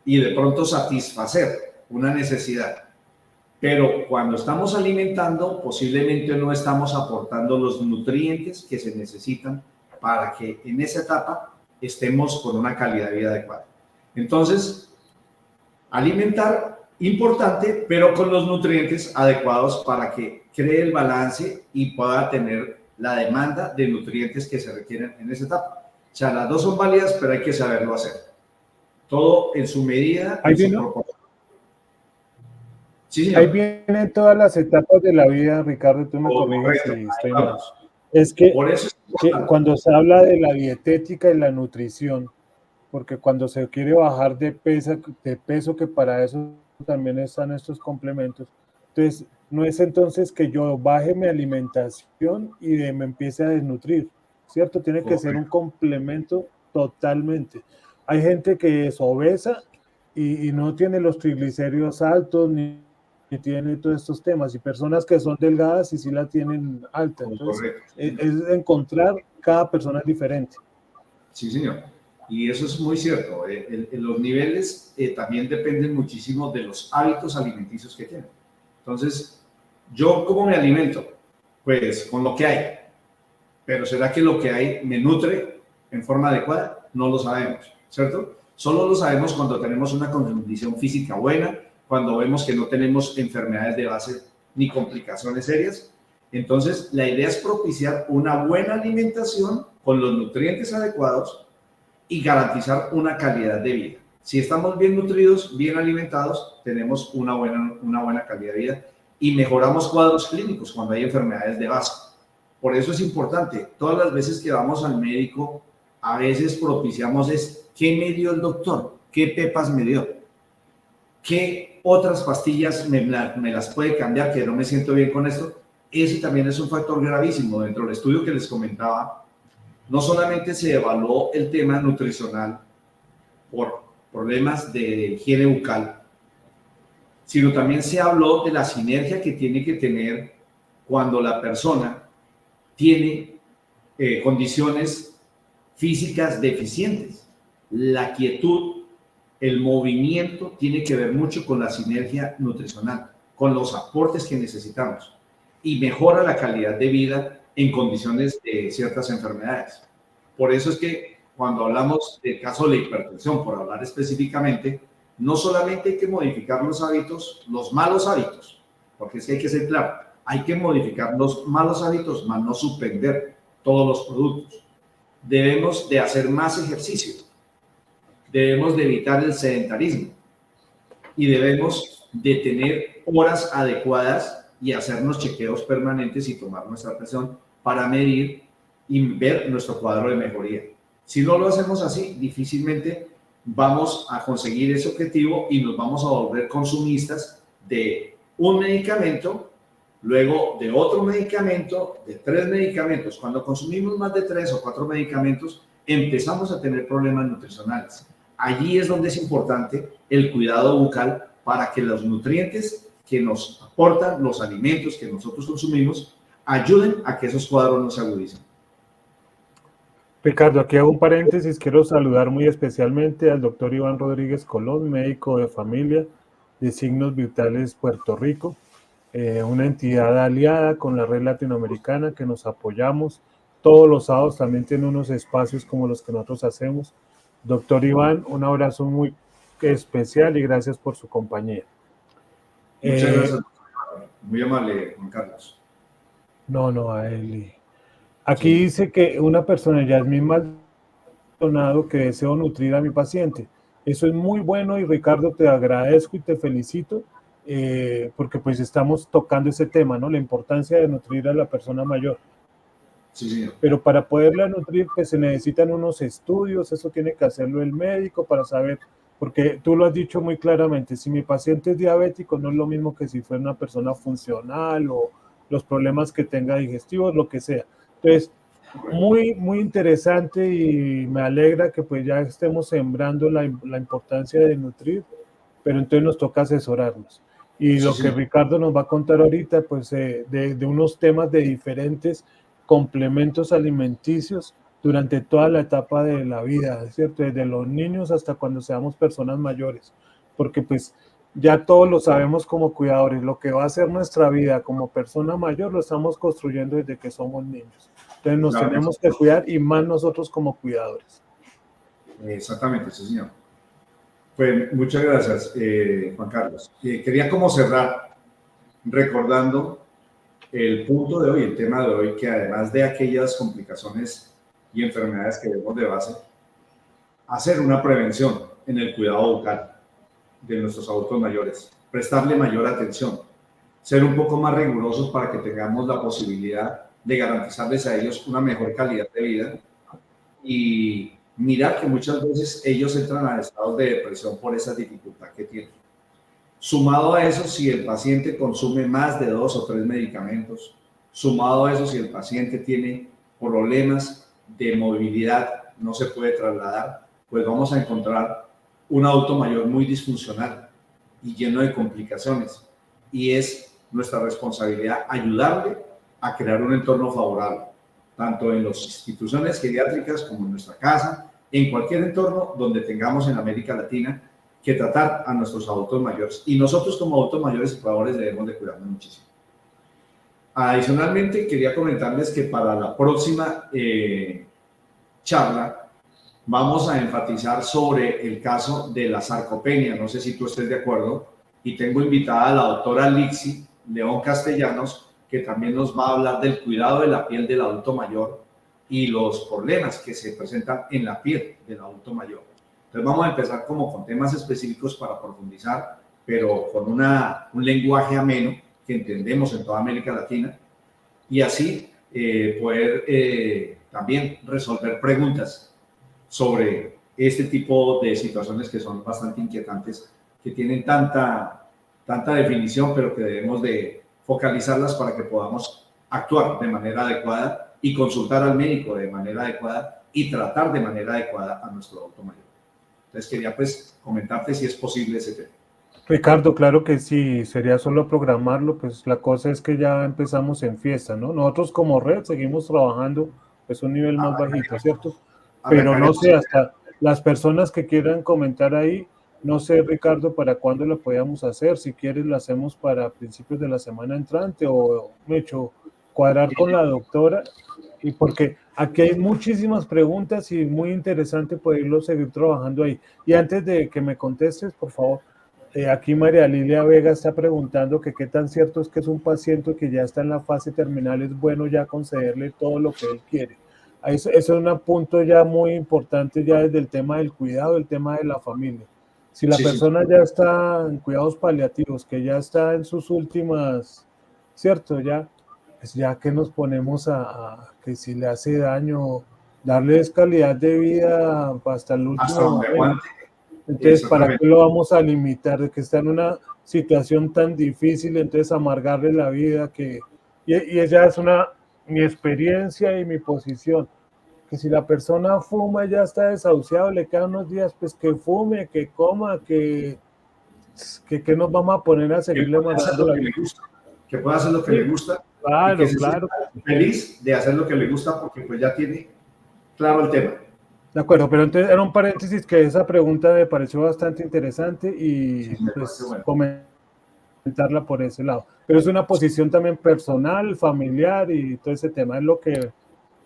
y de pronto satisfacer una necesidad. Pero cuando estamos alimentando, posiblemente no estamos aportando los nutrientes que se necesitan para que en esa etapa estemos con una calidad de vida adecuada. Entonces, alimentar, importante, pero con los nutrientes adecuados para que cree el balance y pueda tener la demanda de nutrientes que se requieren en esa etapa. O sea, las dos son válidas, pero hay que saberlo hacer. Todo en su medida, en su proporción. Sí, ahí vienen todas las etapas de la vida, Ricardo, tú me corriges si estoy mal. Es que, cuando se habla de la dietética y la nutrición, porque cuando se quiere bajar de peso, que para eso también están estos complementos, entonces no es entonces que yo baje mi alimentación y me empiece a desnutrir, ¿cierto? Tiene que ser un complemento totalmente. Hay gente que es obesa y no tiene los triglicéridos altos ni tiene todos estos temas, y personas que son delgadas y sí la tienen alta. Entonces, es encontrar, cada persona es diferente. Sí, señor. Y eso es muy cierto. Los niveles también dependen muchísimo de los hábitos alimenticios que tienen. Entonces, ¿yo cómo me alimento? Pues con lo que hay. Pero ¿será que lo que hay me nutre en forma adecuada? No lo sabemos, ¿cierto? Solo lo sabemos cuando tenemos una condición física buena, cuando vemos que no tenemos enfermedades de base ni complicaciones serias. Entonces, la idea es propiciar una buena alimentación con los nutrientes adecuados y garantizar una calidad de vida. Si estamos bien nutridos, bien alimentados, tenemos una buena calidad de vida y mejoramos cuadros clínicos cuando hay enfermedades de base. Por eso es importante, todas las veces que vamos al médico, a veces propiciamos ¿qué me dio el doctor? ¿Qué pepas me dio? ¿Qué otras pastillas me las puede cambiar que no me siento bien con esto? Ese también es un factor gravísimo. Dentro del estudio que les comentaba, no solamente se evaluó el tema nutricional por problemas de higiene bucal, sino también se habló de la sinergia que tiene que tener cuando la persona tiene condiciones físicas deficientes. La quietud, el movimiento tiene que ver mucho con la sinergia nutricional, con los aportes que necesitamos y mejora la calidad de vida en condiciones de ciertas enfermedades. Por eso es que cuando hablamos del caso de la hipertensión, por hablar específicamente, no solamente hay que modificar los hábitos, los malos hábitos, porque es que hay que ser claro, hay que modificar los malos hábitos, más no suspender todos los productos. Debemos de hacer más ejercicio, debemos de evitar el sedentarismo y debemos de tener horas adecuadas y hacernos chequeos permanentes y tomar nuestra presión para medir y ver nuestro cuadro de mejoría. Si no lo hacemos así, difícilmente vamos a conseguir ese objetivo y nos vamos a volver consumistas de un medicamento, luego de otro medicamento, de 3 medicamentos. Cuando consumimos más de 3 o 4 medicamentos, empezamos a tener problemas nutricionales. Allí es donde es importante el cuidado bucal para que los nutrientes que nos aportan los alimentos que nosotros consumimos ayuden a que esos cuadros no se agudicen. Ricardo, aquí hago un paréntesis. Quiero saludar muy especialmente al doctor Iván Rodríguez Colón, médico de familia de Signos Vitales Puerto Rico, una entidad aliada con la red latinoamericana que nos apoyamos. Todos los sábados también tiene unos espacios como los que nosotros hacemos. Doctor Iván, un abrazo muy especial y gracias por su compañía. Muchas gracias. Muy amable, Juan Carlos. No, a él. Aquí dice que una persona, Yasmín Maldonado, que deseo nutrir a mi paciente. Eso es muy bueno y Ricardo, te agradezco y te felicito porque pues estamos tocando ese tema, ¿no? La importancia de nutrir a la persona mayor. Sí, señor. Pero para poderla nutrir, pues se necesitan unos estudios, eso tiene que hacerlo el médico para saber porque tú lo has dicho muy claramente, si mi paciente es diabético no es lo mismo que si fuera una persona funcional o los problemas que tenga digestivos, lo que sea. Entonces, muy interesante y me alegra que pues ya estemos sembrando la importancia de nutrir, pero entonces nos toca asesorarnos. Y Sí, lo que señor. Ricardo nos va a contar ahorita, pues de unos temas de diferentes complementos alimenticios durante toda la etapa de la vida, ¿cierto? Desde los niños hasta cuando seamos personas mayores, porque pues ya todos lo sabemos como cuidadores, lo que va a ser nuestra vida como persona mayor lo estamos construyendo desde que somos niños. Entonces nos Claro que sí. tenemos que cuidar y más nosotros como cuidadores. Exactamente, sí, señor. Pues muchas gracias, Juan Carlos. Quería como cerrar recordando el punto de hoy, el tema de hoy, que además de aquellas complicaciones y enfermedades que vemos de base, hacer una prevención en el cuidado bucal de nuestros adultos mayores, prestarle mayor atención, ser un poco más rigurosos para que tengamos la posibilidad de garantizarles a ellos una mejor calidad de vida y mirar que muchas veces ellos entran a estados de depresión por esa dificultad que tienen. Sumado a eso, si el paciente consume más de 2 o 3 medicamentos, sumado a eso, si el paciente tiene problemas de movilidad, no se puede trasladar, pues vamos a encontrar un adulto mayor muy disfuncional y lleno de complicaciones. Y es nuestra responsabilidad ayudarle a crear un entorno favorable, tanto en las instituciones geriátricas como en nuestra casa, en cualquier entorno donde tengamos en América Latina que tratar a nuestros adultos mayores. Y nosotros como adultos mayores y cuidadores debemos de cuidarnos muchísimo. Adicionalmente, quería comentarles que para la próxima charla vamos a enfatizar sobre el caso de la sarcopenia. No sé si tú estés de acuerdo. Y tengo invitada a la doctora Lixi León Castellanos, que también nos va a hablar del cuidado de la piel del adulto mayor y los problemas que se presentan en la piel del adulto mayor. Entonces vamos a empezar como con temas específicos para profundizar, pero con un lenguaje ameno que entendemos en toda América Latina y así poder también resolver preguntas sobre este tipo de situaciones que son bastante inquietantes, que tienen tanta definición, pero que debemos de focalizarlas para que podamos actuar de manera adecuada y consultar al médico de manera adecuada y tratar de manera adecuada a nuestro adulto mayor. Entonces quería pues comentarte si es posible ese tema. Ricardo, claro que sí, sería solo programarlo, pues la cosa es que ya empezamos en fiesta, ¿no? Nosotros como red seguimos trabajando pues un nivel más bajito, ¿cierto? Pero no Arrancaremos. sé, hasta las personas que quieran comentar ahí, no sé, Ricardo, para cuándo lo podíamos hacer, si quieres lo hacemos para principios de la semana entrante o, me hecho, cuadrar con la doctora, y porque aquí hay muchísimas preguntas y muy interesante poderlo seguir trabajando ahí. Y antes de que me contestes, por favor, aquí María Lilia Vega está preguntando que qué tan cierto es que es un paciente que ya está en la fase terminal, es bueno ya concederle todo lo que él quiere. Eso es un punto ya muy importante ya desde el tema del cuidado, el tema de la familia. Si la Sí, sí. persona ya está en cuidados paliativos, que ya está en sus últimas, ¿cierto? Ya, pues ya que nos ponemos a que si le hace daño, darles calidad de vida hasta el Hasta último donde momento. aguante. Entonces, ¿para Exactamente. qué lo vamos a limitar? De que está en una situación tan difícil, entonces amargarle la vida, y ella es mi experiencia y mi posición, que si la persona fuma ya está desahuciado, le quedan unos días, pues que fume, que coma, que nos vamos a poner a Que seguirle pueda hacer amargando lo la que vida. le gusta. Que pueda hacer lo que le Sí, gusta y que claro, se claro. sienta feliz de hacer lo que le gusta porque pues ya tiene claro el tema. De acuerdo, pero entonces era un paréntesis que esa pregunta me pareció bastante interesante Sí, y me parece pues bueno. comentarla por ese lado. Pero es una posición también personal, familiar y todo ese tema es lo que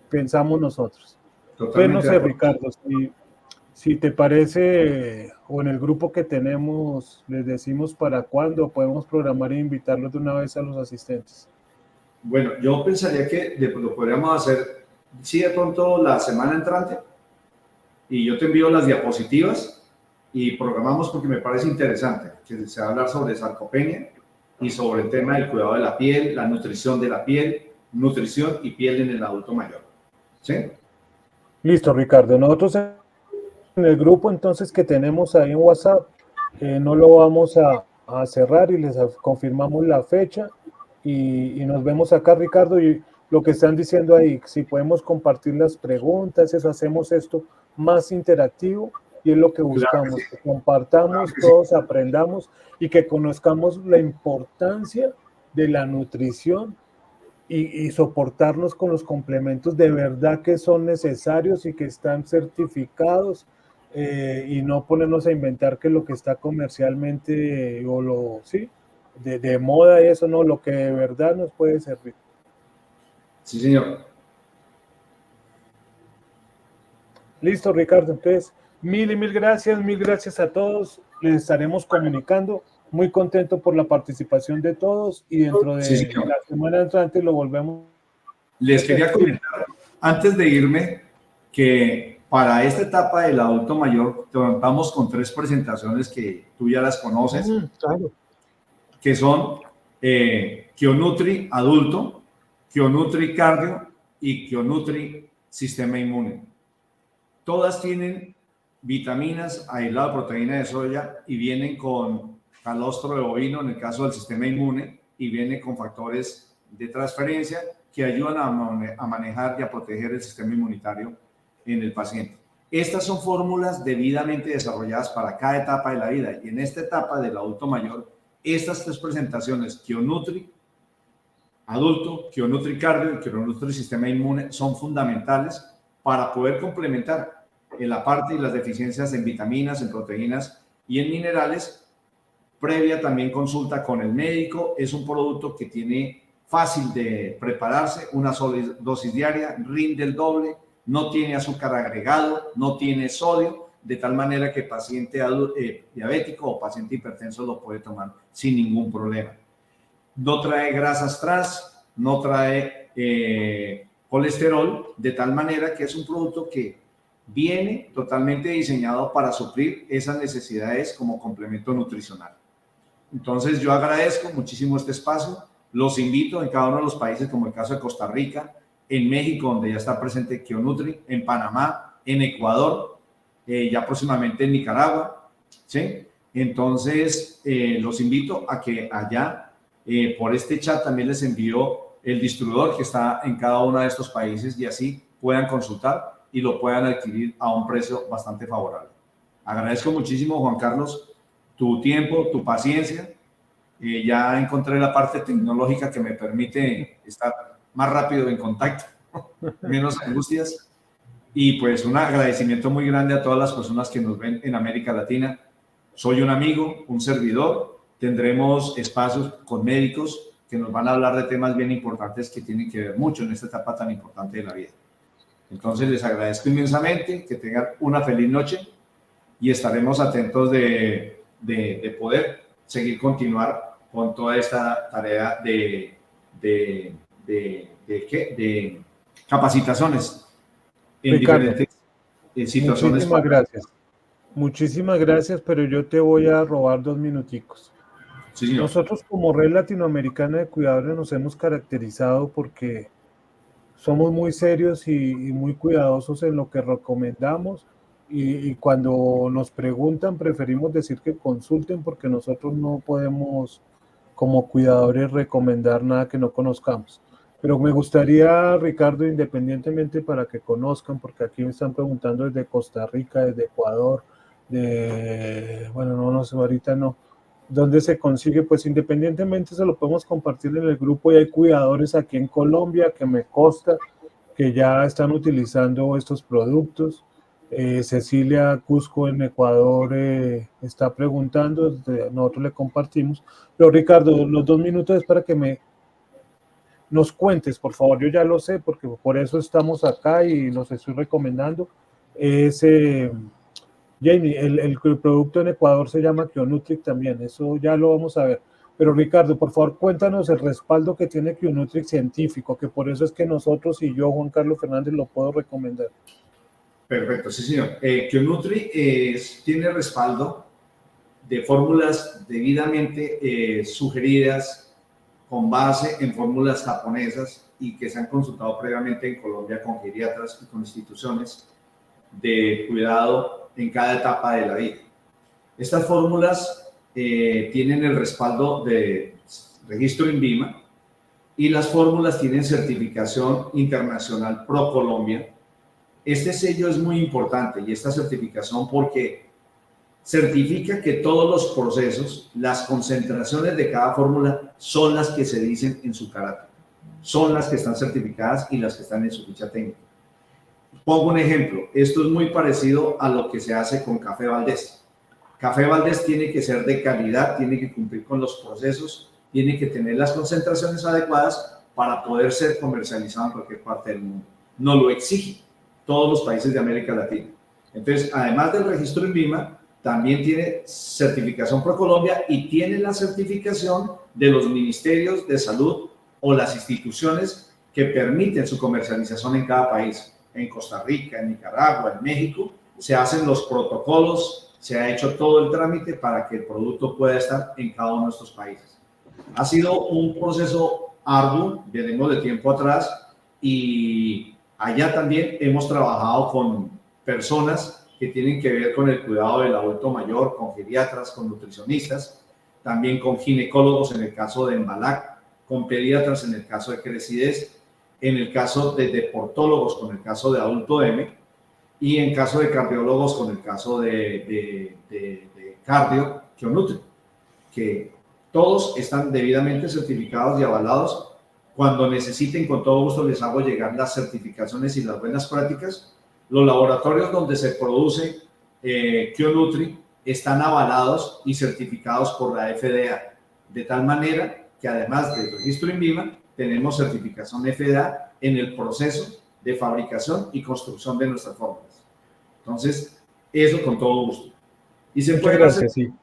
pensamos nosotros. Entonces, no Totalmente de sé, acuerdo. Ricardo, si te parece, o en el grupo que tenemos, les decimos para cuándo podemos programar e invitarlos de una vez a los asistentes. Bueno, yo pensaría que lo podríamos hacer, sí, de pronto la semana entrante y yo te envío las diapositivas y programamos porque me parece interesante que se va a hablar sobre sarcopenia y sobre el tema del cuidado de la piel, la nutrición de la piel, nutrición y piel en el adulto mayor. ¿Sí? Listo, Ricardo. Nosotros en el grupo entonces que tenemos ahí en WhatsApp. No lo vamos a cerrar y les confirmamos la fecha y nos vemos acá, Ricardo, y lo que están diciendo ahí, si podemos compartir las preguntas, eso hacemos esto más interactivo y es lo que Claro que buscamos, sí, que claro compartamos, que sí. todos aprendamos y que conozcamos la importancia de la nutrición y soportarnos con los complementos de verdad que son necesarios y que están certificados, y no ponernos a inventar que lo que está comercialmente o lo, sí, de moda y eso no, lo que de verdad nos puede servir. Sí, señor. Listo, Ricardo, entonces mil gracias a todos, les estaremos comunicando, muy contento por la participación de todos y dentro Sí, de señor. la semana entrante lo volvemos a Les hacer. quería comentar, antes de irme, que para esta etapa del adulto mayor, contamos con 3 presentaciones que tú ya las conoces, Claro. que son Kionutri adulto, Kionutri cardio y Kionutri sistema inmune. Todas tienen vitaminas, aislado de proteína de soya y vienen con calostro de bovino en el caso del sistema inmune y vienen con factores de transferencia que ayudan a manejar y a proteger el sistema inmunitario en el paciente. Estas son fórmulas debidamente desarrolladas para cada etapa de la vida y en esta etapa del adulto mayor, estas 3 presentaciones, Kionutri adulto, Kionutri cardio y Kionutri sistema inmune, son fundamentales para poder complementar el aparte y las deficiencias en vitaminas, en proteínas y en minerales, previa también consulta con el médico. Es un producto que tiene fácil de prepararse, una sola dosis diaria, rinde el doble, no tiene azúcar agregado, no tiene sodio, de tal manera que paciente diabético o paciente hipertenso lo puede tomar sin ningún problema. No trae grasas trans, no trae colesterol, de tal manera que es un producto que viene totalmente diseñado para suplir esas necesidades como complemento nutricional. Entonces yo agradezco muchísimo este espacio, los invito en cada uno de los países, como el caso de Costa Rica, en México, donde ya está presente Kionutri, en Panamá, en Ecuador, ya próximamente en Nicaragua, ¿sí? Entonces los invito a que allá, por este chat también les envío el distribuidor que está en cada uno de estos países y así puedan consultar y lo puedan adquirir a un precio bastante favorable. Agradezco muchísimo, Juan Carlos, tu tiempo, tu paciencia. Ya encontré la parte tecnológica que me permite estar más rápido en contacto, menos angustias. Y pues un agradecimiento muy grande a todas las personas que nos ven en América Latina. Soy un amigo, un servidor. Tendremos espacios con médicos que nos van a hablar de temas bien importantes que tienen que ver mucho en esta etapa tan importante de la vida. Entonces les agradezco inmensamente, que tengan una feliz noche y estaremos atentos de poder seguir continuar con toda esta tarea de capacitaciones en Ricardo, diferentes situaciones. muchísimas gracias. Muchísimas gracias, pero yo te voy a robar 2 minuticos. Sí, señor. Nosotros como Red Latinoamericana de Cuidadores nos hemos caracterizado porque somos muy serios y muy cuidadosos en lo que recomendamos y cuando nos preguntan preferimos decir que consulten porque nosotros no podemos como cuidadores recomendar nada que no conozcamos. Pero me gustaría, Ricardo, independientemente para que conozcan, porque aquí me están preguntando desde Costa Rica, desde Ecuador, bueno, no sé, ahorita no, ¿dónde se consigue? Pues independientemente se lo podemos compartir en el grupo y hay cuidadores aquí en Colombia que me consta que ya están utilizando estos productos. Cecilia Cusco en Ecuador está preguntando, nosotros le compartimos. Pero Ricardo, los 2 minutos es para que nos cuentes, por favor. Yo ya lo sé, porque por eso estamos acá y los estoy recomendando. Jamie, el producto en Ecuador se llama Kionutri también, eso ya lo vamos a ver. Pero Ricardo, por favor, cuéntanos el respaldo que tiene Kionutri científico, que por eso es que nosotros y yo, Juan Carlos Fernández, lo puedo recomendar. Perfecto, sí, señor. Kionutri tiene respaldo de fórmulas debidamente sugeridas con base en fórmulas japonesas y que se han consultado previamente en Colombia con geriatras y con instituciones de cuidado en cada etapa de la vida. Estas fórmulas tienen el respaldo de registro INVIMA y las fórmulas tienen certificación internacional ProColombia. Este sello es muy importante y esta certificación porque certifica que todos los procesos, las concentraciones de cada fórmula son las que se dicen en su carácter, son las que están certificadas y las que están en su ficha técnica. Pongo un ejemplo, esto es muy parecido a lo que se hace con Café Valdés. Café Valdés tiene que ser de calidad, tiene que cumplir con los procesos, tiene que tener las concentraciones adecuadas para poder ser comercializado en cualquier parte del mundo. No lo exigen todos los países de América Latina. Entonces, además del registro INVIMA, también tiene certificación ProColombia y tiene la certificación de los ministerios de salud o las instituciones que permiten su comercialización en cada país. En Costa Rica, en Nicaragua, en México, se hacen los protocolos, se ha hecho todo el trámite para que el producto pueda estar en cada uno de estos países. Ha sido un proceso arduo, venimos de tiempo atrás, y allá también hemos trabajado con personas que tienen que ver con el cuidado del adulto mayor, con geriatras, con nutricionistas, también con ginecólogos en el caso de Embalac, con pediatras en el caso de Crecidez, en el caso de deportólogos con el caso de Adulto M, y en caso de cardiólogos con el caso de cardio, Kionutri, que todos están debidamente certificados y avalados. Cuando necesiten, con todo gusto les hago llegar las certificaciones y las buenas prácticas. Los laboratorios donde se produce Kionutri están avalados y certificados por la FDA, de tal manera que además del registro INVIMA, tenemos certificación FDA en el proceso de fabricación y construcción de nuestras fórmulas. Entonces, eso con todo gusto. Y se puede hacer, sí.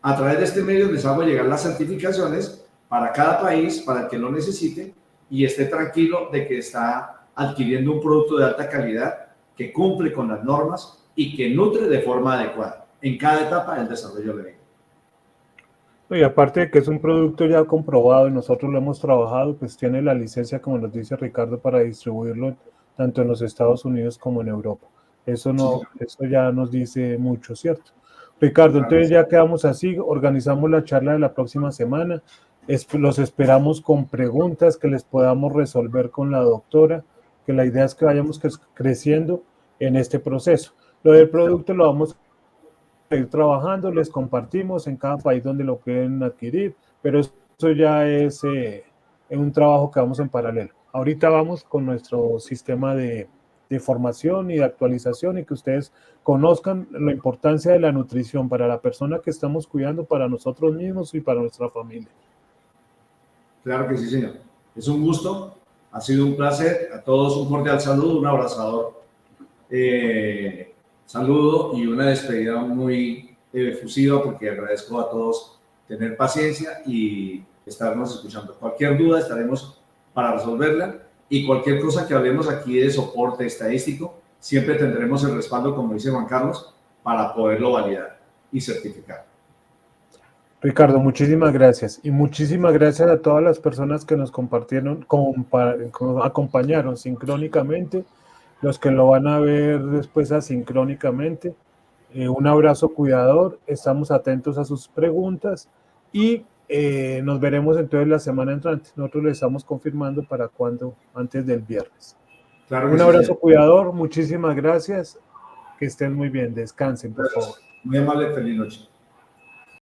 A través de este medio les hago llegar las certificaciones para cada país, para el que lo necesite, y esté tranquilo de que está adquiriendo un producto de alta calidad que cumple con las normas y que nutre de forma adecuada en cada etapa del desarrollo de vida. Y aparte de que es un producto ya comprobado y nosotros lo hemos trabajado, pues tiene la licencia, como nos dice Ricardo, para distribuirlo tanto en los Estados Unidos como en Europa. Eso ya nos dice mucho, ¿cierto? Ricardo, entonces ya quedamos así, organizamos la charla de la próxima semana, los esperamos con preguntas que les podamos resolver con la doctora, que la idea es que vayamos creciendo en este proceso. Lo del producto lo vamos a ir trabajando, les compartimos en cada país donde lo pueden adquirir, pero eso ya es un trabajo que vamos en paralelo. Ahorita vamos con nuestro sistema de formación y de actualización y que ustedes conozcan la importancia de la nutrición para la persona que estamos cuidando, para nosotros mismos y para nuestra familia. Claro que sí, señor. Es un gusto, ha sido un placer. A todos un cordial saludo, un abrazador saludo y una despedida muy efusiva, porque agradezco a todos tener paciencia y estarnos escuchando. Cualquier duda estaremos para resolverla, y cualquier cosa que hablemos aquí de soporte estadístico, siempre tendremos el respaldo, como dice Juan Carlos, para poderlo validar y certificar. Ricardo, muchísimas gracias. Y muchísimas gracias a todas las personas que nos compartieron, acompañaron sincrónicamente, los que lo van a ver después asincrónicamente. Un abrazo cuidador, estamos atentos a sus preguntas y nos veremos entonces la semana entrante. Nosotros le estamos confirmando para cuándo, antes del viernes. Claro, un abrazo cuidador, muchísimas gracias, que estén muy bien, descansen por favor. Muy amable, feliz noche.